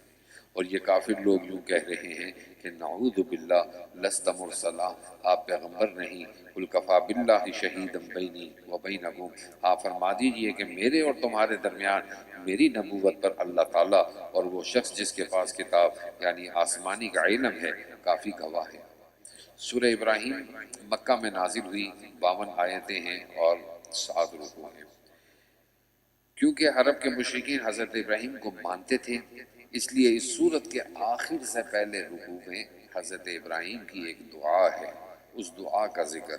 اور یہ کافر لوگ یوں کہہ رہے ہیں کہ نعوذ باللہ لست مرسلا، آپ پیغمبر نہیں، قل کفا باللہ شہیدا بینی و بینکم، آپ فرما دیجئے کہ میرے اور تمہارے درمیان میری نبوت پر اللہ تعالیٰ اور وہ شخص جس کے پاس کتاب یعنی آسمانی کا علم ہے کافی گواہ ہے۔ سورہ ابراہیم مکہ میں نازل ہوئی، 52 آیتیں ہیں اور 7 رکوع ہیں۔ کیونکہ عرب کے مشرکین حضرت ابراہیم کو مانتے تھے، اس لیے اس سورت کے آخر سے پہلے رکوع میں حضرت ابراہیم کی ایک دعا ہے، اس دعا کا ذکر،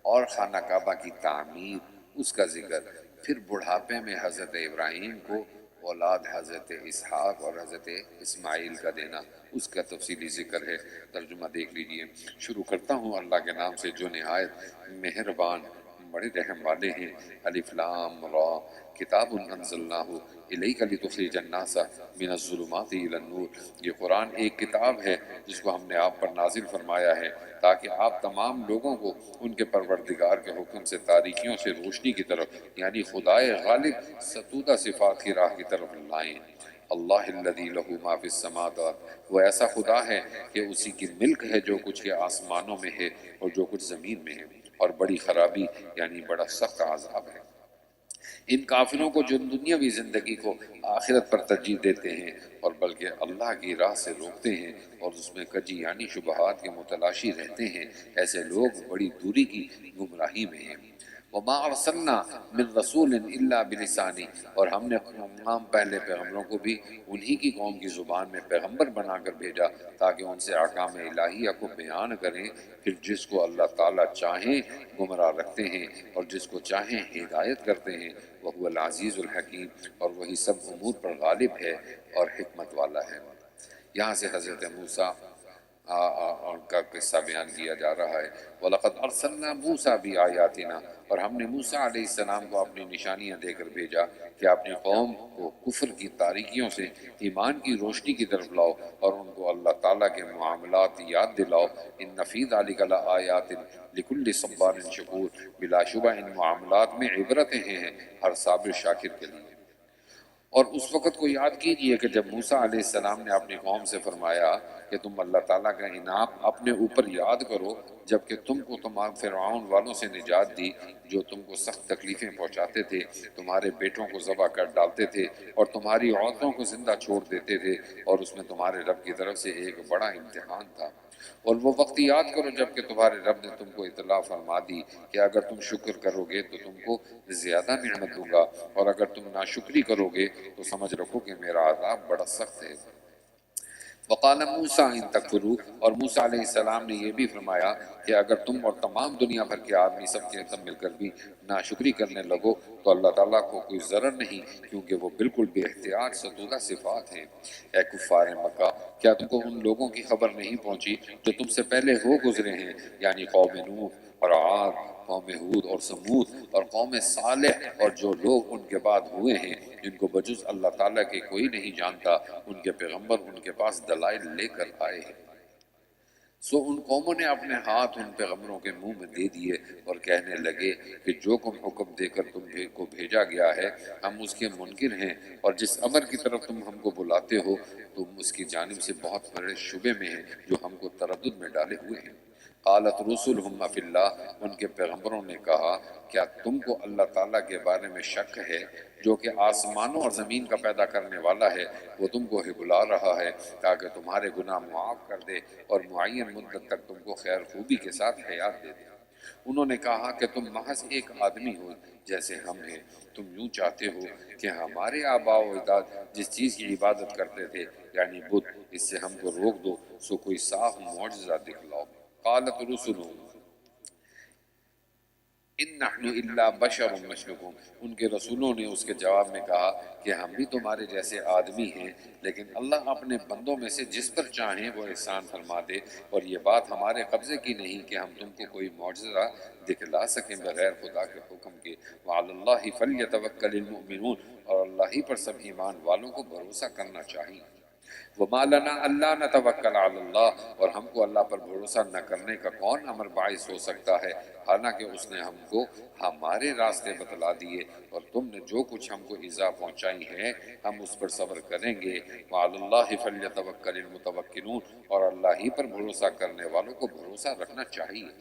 اور خانہ کعبہ کی تعمیر اس کا ذکر، پھر بڑھاپے میں حضرت ابراہیم کو اولاد حضرت اسحاق اور حضرت اسماعیل کا دینا اس کا تفصیلی ذکر ہے۔ ترجمہ دیکھ لیجئے۔ شروع کرتا ہوں اللہ کے نام سے جو نہایت مہربان بڑے رحم والے ہیں۔ الف لام را، کتاب انزلناہ الیک لتخرج الناس من الظلمات الی النور، یہ قرآن ایک کتاب ہے جس کو ہم نے آپ پر نازل فرمایا ہے تاکہ آپ تمام لوگوں کو ان کے پروردگار کے حکم سے تاریکیوں سے روشنی کی طرف یعنی خدائے غالب ستودہ صفات کی راہ کی طرف لائیں۔ اللہ الذی لہ ما فی السماوات، وہ ایسا خدا ہے کہ اسی کی ملک ہے جو کچھ کے آسمانوں میں ہے اور جو کچھ زمین میں ہے، اور بڑی خرابی یعنی بڑا سخت عذاب ہے ان کافروں کو جو دنیاوی زندگی کو آخرت پر ترجیح دیتے ہیں اور بلکہ اللہ کی راہ سے روکتے ہیں اور اس میں کجی یعنی شبہات کے متلاشی رہتے ہیں، ایسے لوگ بڑی دوری کی گمراہی میں ہیں۔ وما ارسلنا من رسول الا بلسانی، اور ہم نے تمام پہلے پیغمبروں کو بھی انہی کی قوم کی زبان میں پیغمبر بنا کر بھیجا تاکہ ان سے احکام الہیہ کو بیان کریں، پھر جس کو اللہ تعالیٰ چاہیں گمراہ رکھتے ہیں اور جس کو چاہیں ہدایت کرتے ہیں۔ وہو العزیز الحکیم، اور وہی سب امور پر غالب ہے اور حکمت والا ہے۔ یہاں سے حضرت موسیٰ کا قصہ بیان کیا جا رہا ہے۔ وَلَقَدْ أَرْسَلْنَا مُوسَىٰ بِآيَاتِنَا، اور ہم نے موسیٰ علیہ السلام کو اپنی نشانیاں دے کر بھیجا کہ اپنی قوم کو کفر کی تاریکیوں سے ایمان کی روشنی کی طرف لاؤ اور ان کو اللہ تعالیٰ کے معاملات یاد دلاؤ۔ ان فی ذلک لآیات لکل صبار شکور، بلا شبہ ان معاملات میں عبرتیں ہیں ہر صابر شاکر کے لیے۔ اور اس وقت کو یاد کیجئے کہ جب موسیٰ علیہ السلام نے اپنی قوم سے فرمایا کہ تم اللہ تعالیٰ کا انعام اپنے اوپر یاد کرو جبکہ تم کو تمام فرعون والوں سے نجات دی جو تم کو سخت تکلیفیں پہنچاتے تھے، تمہارے بیٹوں کو ذبح کر ڈالتے تھے اور تمہاری عورتوں کو زندہ چھوڑ دیتے تھے، اور اس میں تمہارے رب کی طرف سے ایک بڑا امتحان تھا۔ اور وہ وقت یاد کرو جب کہ تمہارے رب نے تم کو اطلاع فرما دی کہ اگر تم شکر کرو گے تو تم کو زیادہ نعمت دوں گا، اور اگر تم ناشکری کرو گے تو سمجھ رکھو کہ میرا عذاب بڑا سخت ہے۔ وقال موسیٰ ان تکفروا، اور موسیٰ علیہ السلام نے یہ بھی فرمایا کہ اگر تم اور تمام دنیا بھر کے آدمی سب کے سب مل کر بھی ناشکری کرنے لگو تو اللہ تعالیٰ کو کوئی ضرر نہیں، کیونکہ وہ بالکل بے اختیار ستودہ صفات ہیں۔ اے کفار مکہ، کیا تم کو ان لوگوں کی خبر نہیں پہنچی جو تم سے پہلے ہو گزرے ہیں، یعنی قوم نوح اور عاد، قوم ہود اور سمود اور قوم صالح، اور جو لوگ ان کے بعد ہوئے ہیں جن کو بجز اللہ تعالیٰ کے کوئی نہیں جانتا، ان کے پیغمبر ان کے پاس دلائل لے کر آئے ہیں۔ سو ان قوموں نے اپنے ہاتھ ان پیغمبروں کے منہ میں دے دیے اور کہنے لگے کہ جو حکم دے کر تم کو بھیجا گیا ہے ہم اس کے منکر ہیں، اور جس امر کی طرف تم ہم کو بلاتے ہو تم اس کی جانب سے بہت بڑے شبے میں ہیں جو ہم کو تردد میں ڈالے ہوئے ہیں۔ قالت رسلہم فی اللہ، ان کے پیغمبروں نے کہا کیا تم کو اللہ تعالیٰ کے بارے میں شک ہے جو کہ آسمانوں اور زمین کا پیدا کرنے والا ہے، وہ تم کو ہی بلا رہا ہے تاکہ تمہارے گناہ معاف کر دے اور معین مدت تک تم کو خیر خوبی کے ساتھ حیات دے دے۔ انہوں نے کہا کہ تم محض ایک آدمی ہو جیسے ہم ہیں، تم یوں چاہتے ہو کہ ہمارے آباء و اجداد جس چیز کی عبادت کرتے تھے یعنی بت، اس سے ہم کو روک دو، سو کوئی صاف معجزہ دکھلاؤ۔ قالت رسلهم ان نحن الا بشر مثلکم، ان کے رسولوں نے اس کے جواب میں کہا کہ ہم بھی تمہارے جیسے آدمی ہیں، لیکن اللہ اپنے بندوں میں سے جس پر چاہیں وہ احسان فرما دے، اور یہ بات ہمارے قبضے کی نہیں کہ ہم تم کو کوئی معجزہ دکھلا سکیں بغیر خدا کے حکم کے۔ وعلی اللہ فلیتوکل المؤمنون، اور اللہ ہی پر سب ایمان والوں کو بھروسہ کرنا چاہیے۔ وَمَا لَنَا أَلَّا نَتَوَكَّلَ عَلَى اللَّهِ، اور ہم کو اللہ پر بھروسہ نہ کرنے کا کون امر باعث ہو سکتا ہے، حالانکہ اس نے ہم کو ہمارے راستے بتلا دیے، اور تم نے جو کچھ ہم کو ایذا پہنچائی ہے ہم اس پر صبر کریں گے۔ وَعَلَى اللَّهِ فَلْيَتَوَكَّلِ الْمُتَوَكِّلُونَ، اور اللہ ہی پر بھروسہ کرنے والوں کو بھروسہ رکھنا چاہیے۔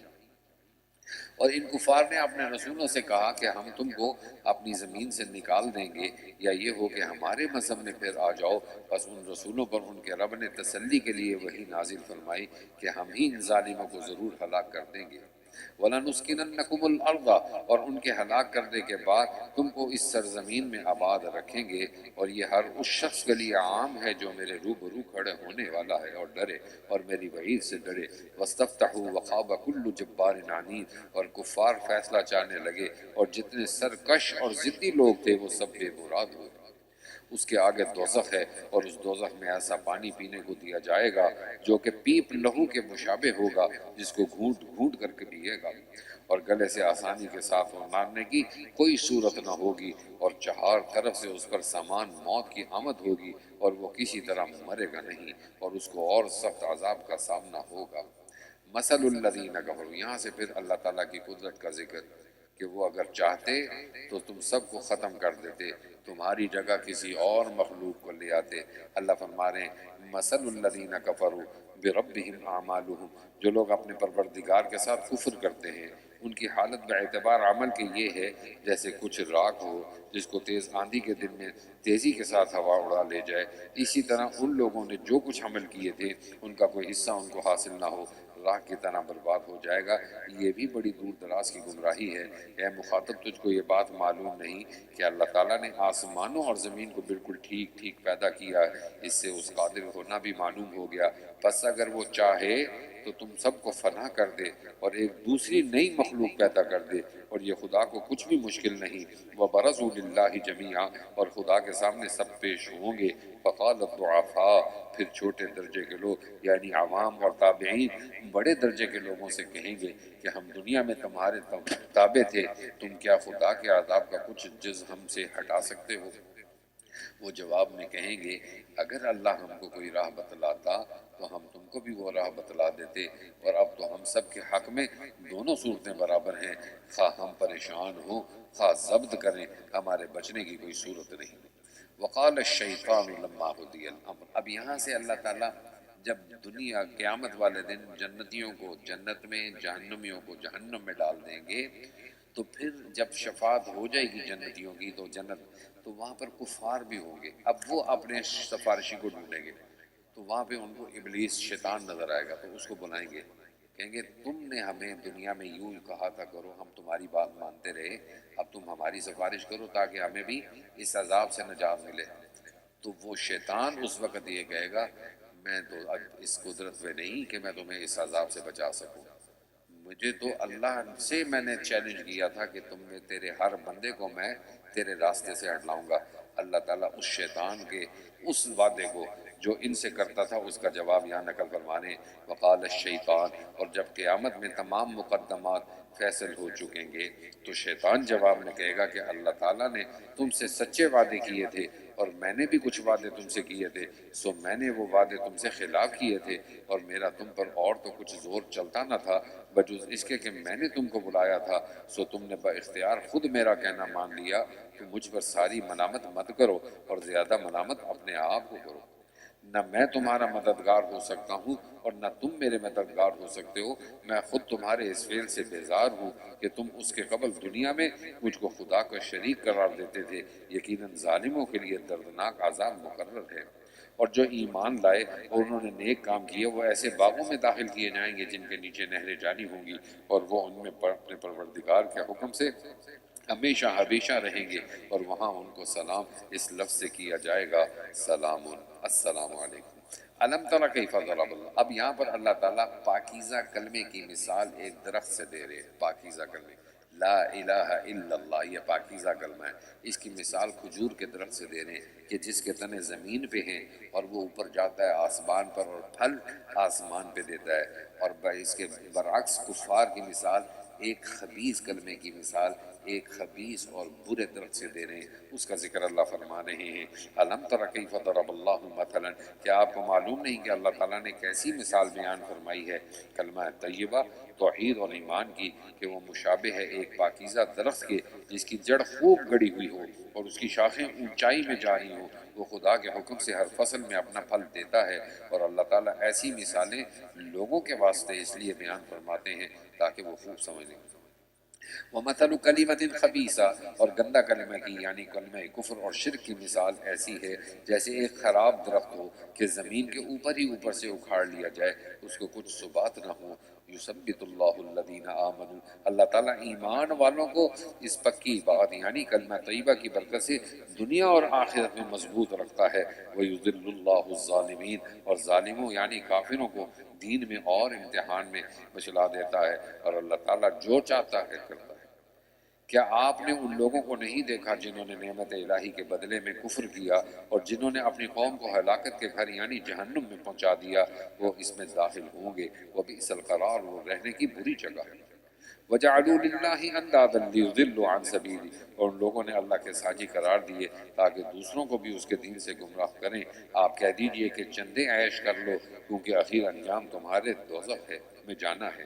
اور ان کفار نے اپنے رسولوں سے کہا کہ ہم تم کو اپنی زمین سے نکال دیں گے، یا یہ ہو کہ ہمارے مذہب میں پھر آ جاؤ۔ بس ان رسولوں پر ان کے رب نے تسلی کے لیے وحی نازل فرمائی کہ ہم ہی ان ظالموں کو ضرور ہلاک کر دیں گے۔ وَلَنُسْكِنَنَّكُمُ الْأَرْضَ، اور ان کے ہلاک کرنے کے بعد تم کو اس سرزمین میں آباد رکھیں گے، اور یہ ہر اس شخص کے لیے عام ہے جو میرے روبرو کھڑے ہونے والا ہے اور ڈرے اور میری وعید سے ڈرے۔ وَاسْتَفْتَحُوا وَخَابَ كُلُّ جَبَّارٍ عَنِيدٍ، اور کفار فیصلہ چاہنے لگے اور جتنے سرکش اور ضدی لوگ تھے وہ سب بے مراد ہوئے۔ اس کے آگے دوزخ ہے، اور اس دوزخ میں ایسا پانی پینے کو دیا جائے گا جو کہ پیپ لہو کے مشابہ ہوگا، جس کو گھونٹ گھونٹ کر کے پیے گا، اور گلے سے آسانی کے ساتھ وہ مارنے کی کوئی صورت نہ ہوگی، اور چہار طرف سے اس پر سامان موت کی آمد ہوگی، اور وہ کسی طرح مرے گا نہیں، اور اس کو اور سخت عذاب کا سامنا ہوگا۔ مثل الذین کفروا، یہاں سے پھر اللہ تعالیٰ کی قدرت کا ذکر کہ وہ اگر چاہتے تو تم سب کو ختم کر دیتے، تمہاری جگہ کسی اور مخلوق کو لے آتے۔ اللہ فرما رہے ہیں مثل الذین کفروا بربہم اعمالہم، جو لوگ اپنے پروردگار کے ساتھ کفر کرتے ہیں ان کی حالت باعتبار عمل کے یہ ہے جیسے کچھ راکھ ہو جس کو تیز آندھی کے دن میں تیزی کے ساتھ ہوا اڑا لے جائے، اسی طرح ان لوگوں نے جو کچھ عمل کیے تھے ان کا کوئی حصہ ان کو حاصل نہ ہو، راہ کی طرح برباد ہو جائے گا۔ یہ بھی بڑی دور دراز کی گمراہی ہے۔ اے مخاطب، تجھ کو یہ بات معلوم نہیں کہ اللہ تعالیٰ نے آسمانوں اور زمین کو بالکل ٹھیک ٹھیک پیدا کیا ہے، اس سے اس قادر ہونا بھی معلوم ہو گیا۔ پس اگر وہ چاہے تو تم سب کو فنا کر دے اور ایک دوسری نئی مخلوق پیدا کر دے، اور یہ خدا کو کچھ بھی مشکل نہیں۔ وَبَرَزُوا لِلَّهِ جَمِيعًا، اور خدا کے سامنے سب پیش ہوں گے۔ فَقَالَ الضُّعَفَاءُ، پھر چھوٹے درجے کے لوگ یعنی عوام اور تابعین بڑے درجے کے لوگوں سے کہیں گے کہ ہم دنیا میں تمہارے تابع تھے، تم کیا خدا کے عذاب کا کچھ جز ہم سے ہٹا سکتے ہو؟ وہ جواب میں کہیں گے اگر اللہ ہم کو کوئی راہ بتلاتا تو ہم تم کو بھی وہ راہ بتلا دیتے، اور اب تو ہم سب کے حق میں دونوں صورتیں برابر ہیں، خواہ ہم پریشان ہوں خواہ ضبط کریں، ہمارے بچنے کی کوئی صورت نہیں۔ وقال الشیطان لما قضی الامر. اب یہاں سے اللہ تعالیٰ جب دنیا قیامت والے دن جنتیوں کو جنت میں، جہنمیوں کو جہنم میں ڈال دیں گے، تو پھر جب شفاعت ہو جائے گی جنتیوں کی تو جنت، تو وہاں پر کفار بھی ہوں گے. اب وہ اپنے سفارشی کو ڈھونڈیں گے، تو وہاں پہ ان کو ابلیس شیطان نظر آئے گا، تو اس کو بلائیں گے، کہیں گے تم نے ہمیں دنیا میں یوں کہا تھا کرو، ہم تمہاری بات مانتے رہے، اب تم ہماری سفارش کرو تاکہ ہمیں بھی اس عذاب سے نجات ملے. تو وہ شیطان اس وقت یہ کہے گا میں تو اب اس قدرت میں نہیں کہ میں تمہیں اس عذاب سے بچا سکوں، مجھے تو اللہ سے میں نے چیلنج کیا تھا کہ تم میں تیرے ہر بندے کو میں تیرے راستے سے ہٹلاؤں گا. اللہ تعالیٰ اس شیطان کے اس وعدے کو جو ان سے کرتا تھا اس کا جواب یہاں نقل فرمانے وقال الشیطان. اور جب قیامت میں تمام مقدمات فیصل ہو چکیں گے تو شیطان جواب میں کہے گا کہ اللہ تعالیٰ نے تم سے سچے وعدے کیے تھے اور میں نے بھی کچھ وعدے تم سے کیے تھے، سو میں نے وہ وعدے تم سے خلاف کیے تھے، اور میرا تم پر اور تو کچھ زور چلتا نہ تھا بجز اس کے کہ میں نے تم کو بلایا تھا، سو تم نے با اختیار خود میرا کہنا مان لیا. تو مجھ پر ساری ملامت مت کرو اور زیادہ ملامت اپنے آپ کو کرو. نہ میں تمہارا مددگار ہو سکتا ہوں اور نہ تم میرے مددگار ہو سکتے ہو. میں خود تمہارے اس فعل سے بیزار ہوں کہ تم اس کے قبل دنیا میں مجھ کو خدا کا شریک قرار دیتے تھے. یقیناً ظالموں کے لیے دردناک عذاب مقرر ہے. اور جو ایمان لائے اور انہوں نے نیک کام کیے وہ ایسے باغوں میں داخل کیے جائیں گے جن کے نیچے نہریں جاری ہوں گی، اور وہ ان میں اپنے پروردگار کے حکم سے ہمیشہ ہمیشہ رہیں گے. اور وہاں ان کو سلام اس لفظ سے کیا جائے گا سلام السلام علیکم. علم تر کیف ضرب اللہ. اب یہاں پر اللہ تعالیٰ پاکیزہ کلمے کی مثال ایک درخت سے دے رہے ہیں. پاکیزہ کلمے لا الہ الا اللہ، یہ پاکیزہ کلمہ ہے. اس کی مثال کھجور کے درخت سے دے رہے ہیں کہ جس کے تنے زمین پہ ہیں اور وہ اوپر جاتا ہے آسمان پر اور پھل آسمان پہ دیتا ہے. اور اس کے برعکس کفار کی مثال ایک خبیث کلمے کی مثال ایک خبیث اور برے درخت سے دے رہے ہیں. اس کا ذکر اللہ فرما رہے ہیں علم تر کیف ضرب اللہ مثلا. کیا آپ کو معلوم نہیں کہ اللہ تعالیٰ نے کیسی مثال بیان فرمائی ہے کلمہ طیبہ توحید اور ایمان کی، کہ وہ مشابہ ہے ایک پاکیزہ درخت کے جس کی جڑ خوب گڑی ہوئی ہو اور اس کی شاخیں اونچائی میں جاری ہوں. وہ خدا کے حکم سے ہر فصل میں اپنا پھل دیتا ہے. اور اللہ تعالیٰ ایسی مثالیں لوگوں کے واسطے اس لیے بیان فرماتے ہیں تاکہ وہ خوب سمجھ لیں. وَمَثَلُ كَلِمَةٍ خَبِيثَةٍ. اور گندہ کلمہ کی یعنی کلمہ کفر اور شرک کی مثال ایسی ہے جیسے ایک خراب درخت ہو کہ زمین کے اوپر ہی اوپر سے اکھاڑ لیا جائے، اس کو کچھ ثبات نہ ہو. یثبت اللہ الذین آمنوا. اللہ تعالیٰ ایمان والوں کو اس پکی بات یعنی کلمہ طیبہ کی برکت سے دنیا اور آخرت میں مضبوط رکھتا ہے. وَيُذِلُّ اللَّهُ الظَّالِمِينَ. اور ظالموں یعنی کافروں کو دین میں اور امتحان میں مچلا دیتا ہے، اور اللہ تعالیٰ جو چاہتا ہے کرتا ہے. کیا آپ نے ان لوگوں کو نہیں دیکھا جنہوں نے نعمت الہی کے بدلے میں کفر کیا اور جنہوں نے اپنی قوم کو ہلاکت کے گھر یعنی جہنم میں پہنچا دیا؟ وہ اس میں داخل ہوں گے. وبئس القرار. وہ رہنے کی بری جگہ ہے. وَجَعَلُوا لِلَّهِ أَندَادًا لِيُضِلُّوا عَن سَبِيلِهِ. اور ان لوگوں نے اللہ کے ساجی قرار دیے تاکہ دوسروں کو بھی اس کے دین سے گمراہ کریں. آپ کہہ دیجئے کہ چندے عیش کر لو کیونکہ اخیر انجام تمہارے دوزخ ہے میں جانا ہے.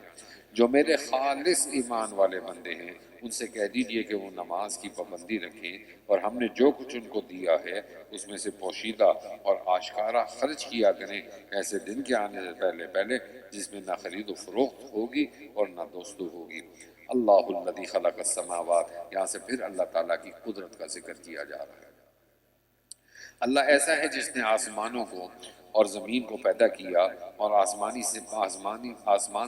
جو میرے خالص ایمان والے بندے ہیں ان سے کہہ دیجئے کہ وہ نماز کی پابندی رکھیں اور ہم نے جو کچھ ان کو دیا ہے اس میں سے پوشیدہ اور آشکارا خرچ کیا کریں ایسے دن کے آنے سے پہلے پہلے جس میں نہ خرید و فروخت ہوگی اور نہ دوستو ہوگی. اللہ الذی خلق السماوات. یہاں سے پھر اللہ تعالیٰ کی قدرت کا ذکر کیا جا رہا ہے. اللہ ایسا ہے جس نے آسمانوں کو اور زمین کو پیدا کیا اور آسمان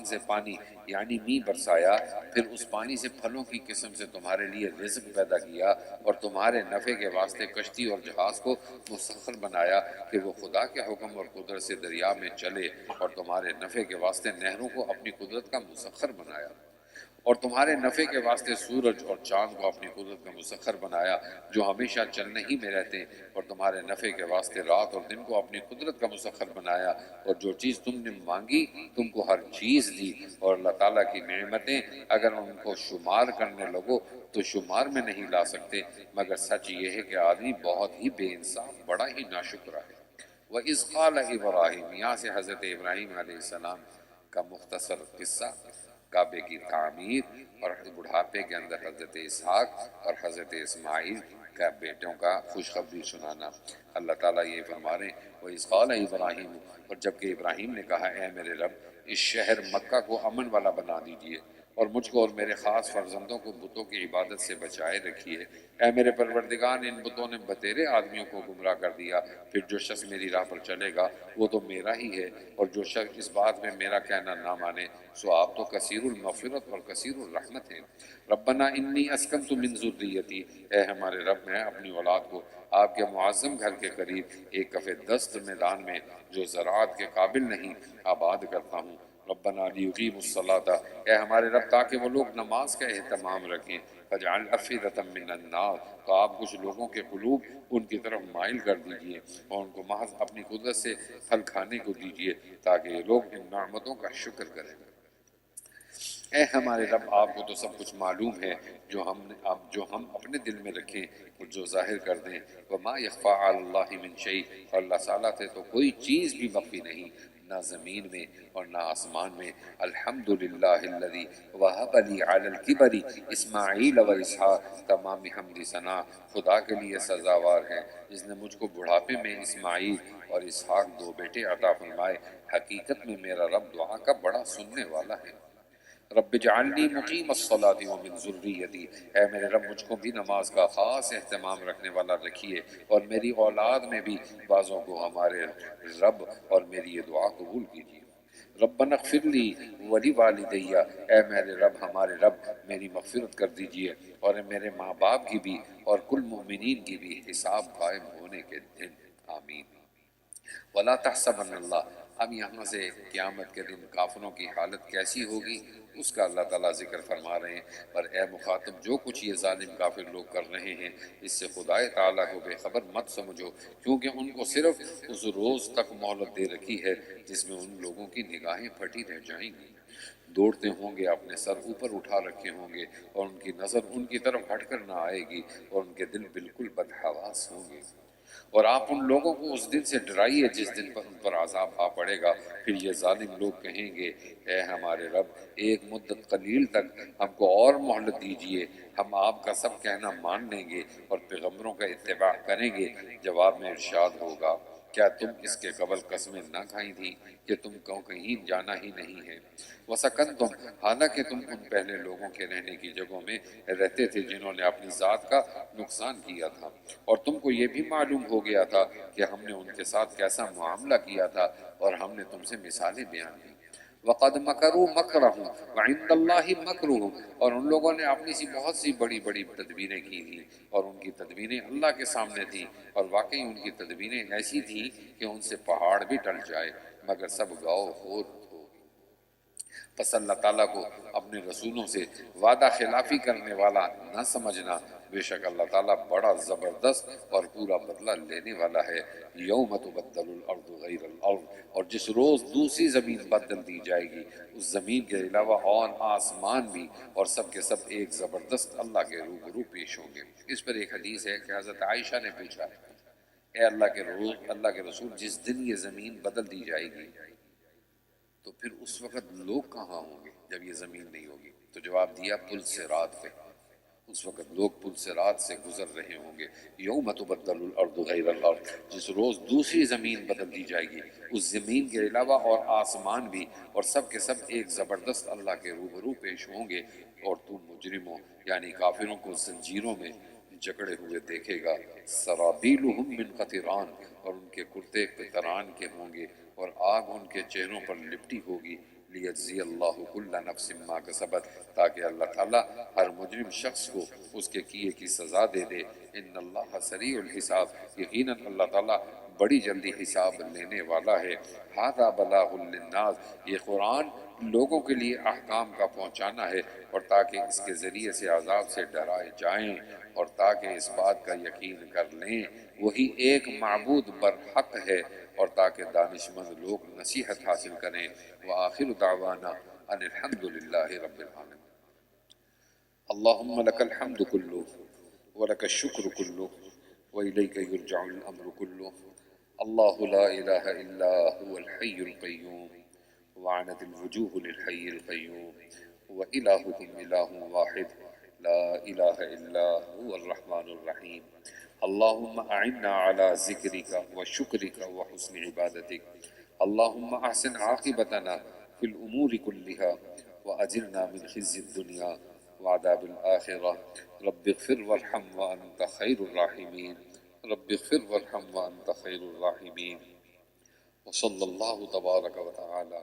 سے پانی یعنی میਂہ برسایا، پھر اس پانی سے پھلوں کی قسم سے تمہارے لیے رزق پیدا کیا اور تمہارے نفع کے واسطے کشتی اور جہاز کو مسخر بنایا کہ وہ خدا کے حکم اور قدرت سے دریا میں چلے، اور تمہارے نفع کے واسطے نہروں کو اپنی قدرت کا مسخر بنایا، اور تمہارے نفع کے واسطے سورج اور چاند کو اپنی قدرت کا مسخر بنایا جو ہمیشہ چلنے ہی میں رہتے، اور تمہارے نفع کے واسطے رات اور دن کو اپنی قدرت کا مسخر بنایا، اور جو چیز تم نے مانگی تم کو ہر چیز دی. اور اللہ تعالیٰ کی نعمتیں اگر ان کو شمار کرنے لگو تو شمار میں نہیں لا سکتے، مگر سچ یہ ہے کہ آدمی بہت ہی بے انصاف بڑا ہی ناشکرا ہے. وَإِذْ قَالَ إِبْرَاهِيمُ. یہاں سے حضرت ابراہیم علیہ السلام کا مختصر قصہ کعبے کی تعمیر اور بڑھاپے کے اندر حضرت اسحاق اور حضرت اسماعیل کا بیٹوں کا خوشخبری سنانا۔ اللہ تعالیٰ یہ فرما رہے ہیں وَإِذْ قَالَ ابراہیم، اور جبکہ ابراہیم نے کہا اے میرے رب اس شہر مکہ کو امن والا بنا دیجئے اور مجھ کو اور میرے خاص فرزندوں کو بتوں کی عبادت سے بچائے رکھیے۔ اے میرے پروردگار، ان بتوں نے بتیرے آدمیوں کو گمراہ کر دیا، پھر جو شخص میری راہ پر چلے گا وہ تو میرا ہی ہے، اور جو شخص اس بات میں میرا کہنا نہ مانے سو آپ تو کثیر المغفرت اور کثیر الرحمت ہیں۔ ربنا انی اسکنت من ذریتی، اے ہمارے رب میں اپنی اولاد کو آپ کے معظم گھر کے قریب ایک کف دست میدان میں جو زراعت کے قابل نہیں آباد کرتا ہوں۔ ربنا لیقیموا الصلاۃ، اے ہمارے رب تاکہ وہ لوگ نماز کا اہتمام رکھیں۔ فاجعل افئدۃ من الناس، تو آپ کچھ لوگوں کے قلوب ان کی طرف مائل کر دیجئے اور ان کو محض اپنی قدرت سے پھل کھانے کو دیجئے تاکہ یہ لوگ ان نعمتوں کا شکر کریں۔ اے ہمارے رب آپ کو تو سب کچھ معلوم ہے، جو ہم اپنے دل میں رکھیں اور جو ظاہر کر دیں۔ وما یخفی علی اللہ من شیء، اور اللہ تعالیٰ سے تو کوئی چیز بھی مخفی نہیں، نہ زمین میں اور نہ آسمان میں۔ الحمدللہ الذی وہب لی علی الکبر اسماعیل و اسحاق، تمام حمد ثنا خدا کے لیے سزاوار ہے جس نے مجھ کو بڑھاپے میں اسماعیل اور اسحاق دو بیٹے عطا فرمائے۔ حقیقت میں میرا رب دعا کا بڑا سننے والا ہے۔ رب اجعلنی مقیم الصلاۃ ومن ذریتی، اے میرے رب مجھ کو بھی نماز کا خاص اہتمام رکھنے والا رکھیے اور میری اولاد میں بھی بعضوں کو ہمارے رب اور میری یہ دعا قبول کیجیے۔ ربنا اغفر لی ولی والدی، اے میرے رب ہمارے رب میری مغفرت کر دیجیے اور میرے ماں باپ کی بھی اور کل مومنین کی بھی حساب قائم ہونے کے دن، آمین۔ وَلَا تَحْسَبَنَّ اللَّهَ، اب یہاں سے قیامت کے دن کافروں کی حالت کیسی ہوگی اس کا اللہ تعالیٰ ذکر فرما رہے ہیں۔ پر اے مخاطب جو کچھ یہ ظالم کافر لوگ کر رہے ہیں اس سے خدائے تعالیٰ کو بے خبر مت سمجھو، کیونکہ ان کو صرف اس روز تک مہلت دے رکھی ہے جس میں ان لوگوں کی نگاہیں پھٹی رہ جائیں گی، دوڑتے ہوں گے، اپنے سر اوپر اٹھا رکھے ہوں گے اور ان کی نظر ان کی طرف ہٹ کر نہ آئے گی اور ان کے دل بالکل بدحواس ہوں گے۔ اور آپ ان لوگوں کو اس دن سے ڈرائیے جس دن پر ان پر عذاب آ پڑے گا، پھر یہ ظالم لوگ کہیں گے اے ہمارے رب ایک مدت قلیل تک ہم کو اور مہلت دیجیے، ہم آپ کا سب کہنا مان لیں گے اور پیغمبروں کا اتباع کریں گے۔ جواب میں ارشاد ہوگا کیا تم اس کے قبل قسمیں نہ کھائی تھی کہ تم کو کہیں جانا ہی نہیں ہے؟ وَسَكَنْتُمْ، حالانکہ تم ان پہلے لوگوں کے رہنے کی جگہوں میں رہتے تھے جنہوں نے اپنی ذات کا نقصان کیا تھا، اور تم کو یہ بھی معلوم ہو گیا تھا کہ ہم نے ان کے ساتھ کیسا معاملہ کیا تھا، اور ہم نے تم سے مثالیں بیان کی۔ وَقَدْ مَكَرُوا مَكْرَهُمْ وَعِندَ اللَّهِ مَكْرُهُمْ، اور ان لوگوں نے اپنی سی بہت سی بڑی بڑی تدبیریں کی تھیں اور ان کی تدبیریں اللہ کے سامنے تھیں، اور واقعی ان کی تدبیریں ایسی تھیں کہ ان سے پہاڑ بھی ٹل جائے مگر سب گاؤ خود ہو۔ پس اللہ تعالیٰ کو اپنے رسولوں سے وعدہ خلافی کرنے والا نہ سمجھنا، بے شک اللہ تعالیٰ بڑا زبردست اور پورا بدلہ لینے والا ہے۔ یوم تبدل الارض غیر الارض، اور جس روز دوسری زمین بدل دی جائے گی، اس زمین کے علاوہ اور آسمان بھی اور سب کے سب ایک زبردست اللہ کے روبرو پیش ہوں گے۔ اس پر ایک حدیث ہے کہ حضرت عائشہ نے پوچھا اے اللہ کے رسول جس دن یہ زمین بدل دی جائے گی تو پھر اس وقت لوگ کہاں ہوں گے جب یہ زمین نہیں ہوگی؟ تو جواب دیا پل صراط پہ، اس وقت لوگ پل صراط سے گزر رہے ہوں گے۔ یوم تبدل الارض غیر الارض، جس روز دوسری زمین بدل دی جائے گی، اس زمین کے علاوہ اور آسمان بھی اور سب کے سب ایک زبردست اللہ کے روبرو پیش ہوں گے، اور تم مجرموں یعنی کافروں کو زنجیروں میں جکڑے ہوئے دیکھے گا۔ سرابیلہم من قطران، اور ان کے کرتے قطران کے ہوں گے اور آگ ان کے چہروں پر لپٹی ہوگی۔ لیجزی اللہ کل نفس ما کسبت، تاکہ اللہ تعالیٰ ہر مجرم شخص کو اس کے کیے کی سزا دے دے۔ ان اللہ سریع الحساب، یقیناً اللہ تعالیٰ بڑی جلدی حساب لینے والا ہے۔ ھذا بلاغ للناس، یہ قرآن لوگوں کے لیے احکام کا پہنچانا ہے، اور تاکہ اس کے ذریعے سے عذاب سے ڈرائے جائیں اور تاکہ اس بات کا یقین کر لیں وہی ایک معبود برحق ہے، اور تاکہ دانش مند لوگ نصیحت حاصل کریں۔ وآخر دعوانا ان الحمد للہ رب العالمین۔ اللہم لک الحمد کلہ ولک الشکر کلہ وإلیک یرجع الامر کلہ۔ اللہ لا الہ الا هو الحی القیوم وعنت الوجوہ للحی القیوم وإلہکم الہ واحد لا الہ الا هو الرحمن الرحیم اللہم اعنا علی ذکرک و شکرک و حسن عبادتک اللہم احسن عاقبتنا فی الامور کلها واجرنا من خزي الدنیا وعذاب الآخرہ رب اغفر وارحم وانت خیر الراحمین رب اغفر وارحم وانت خیر الراحمین وصلی اللہ تبارک و تعالی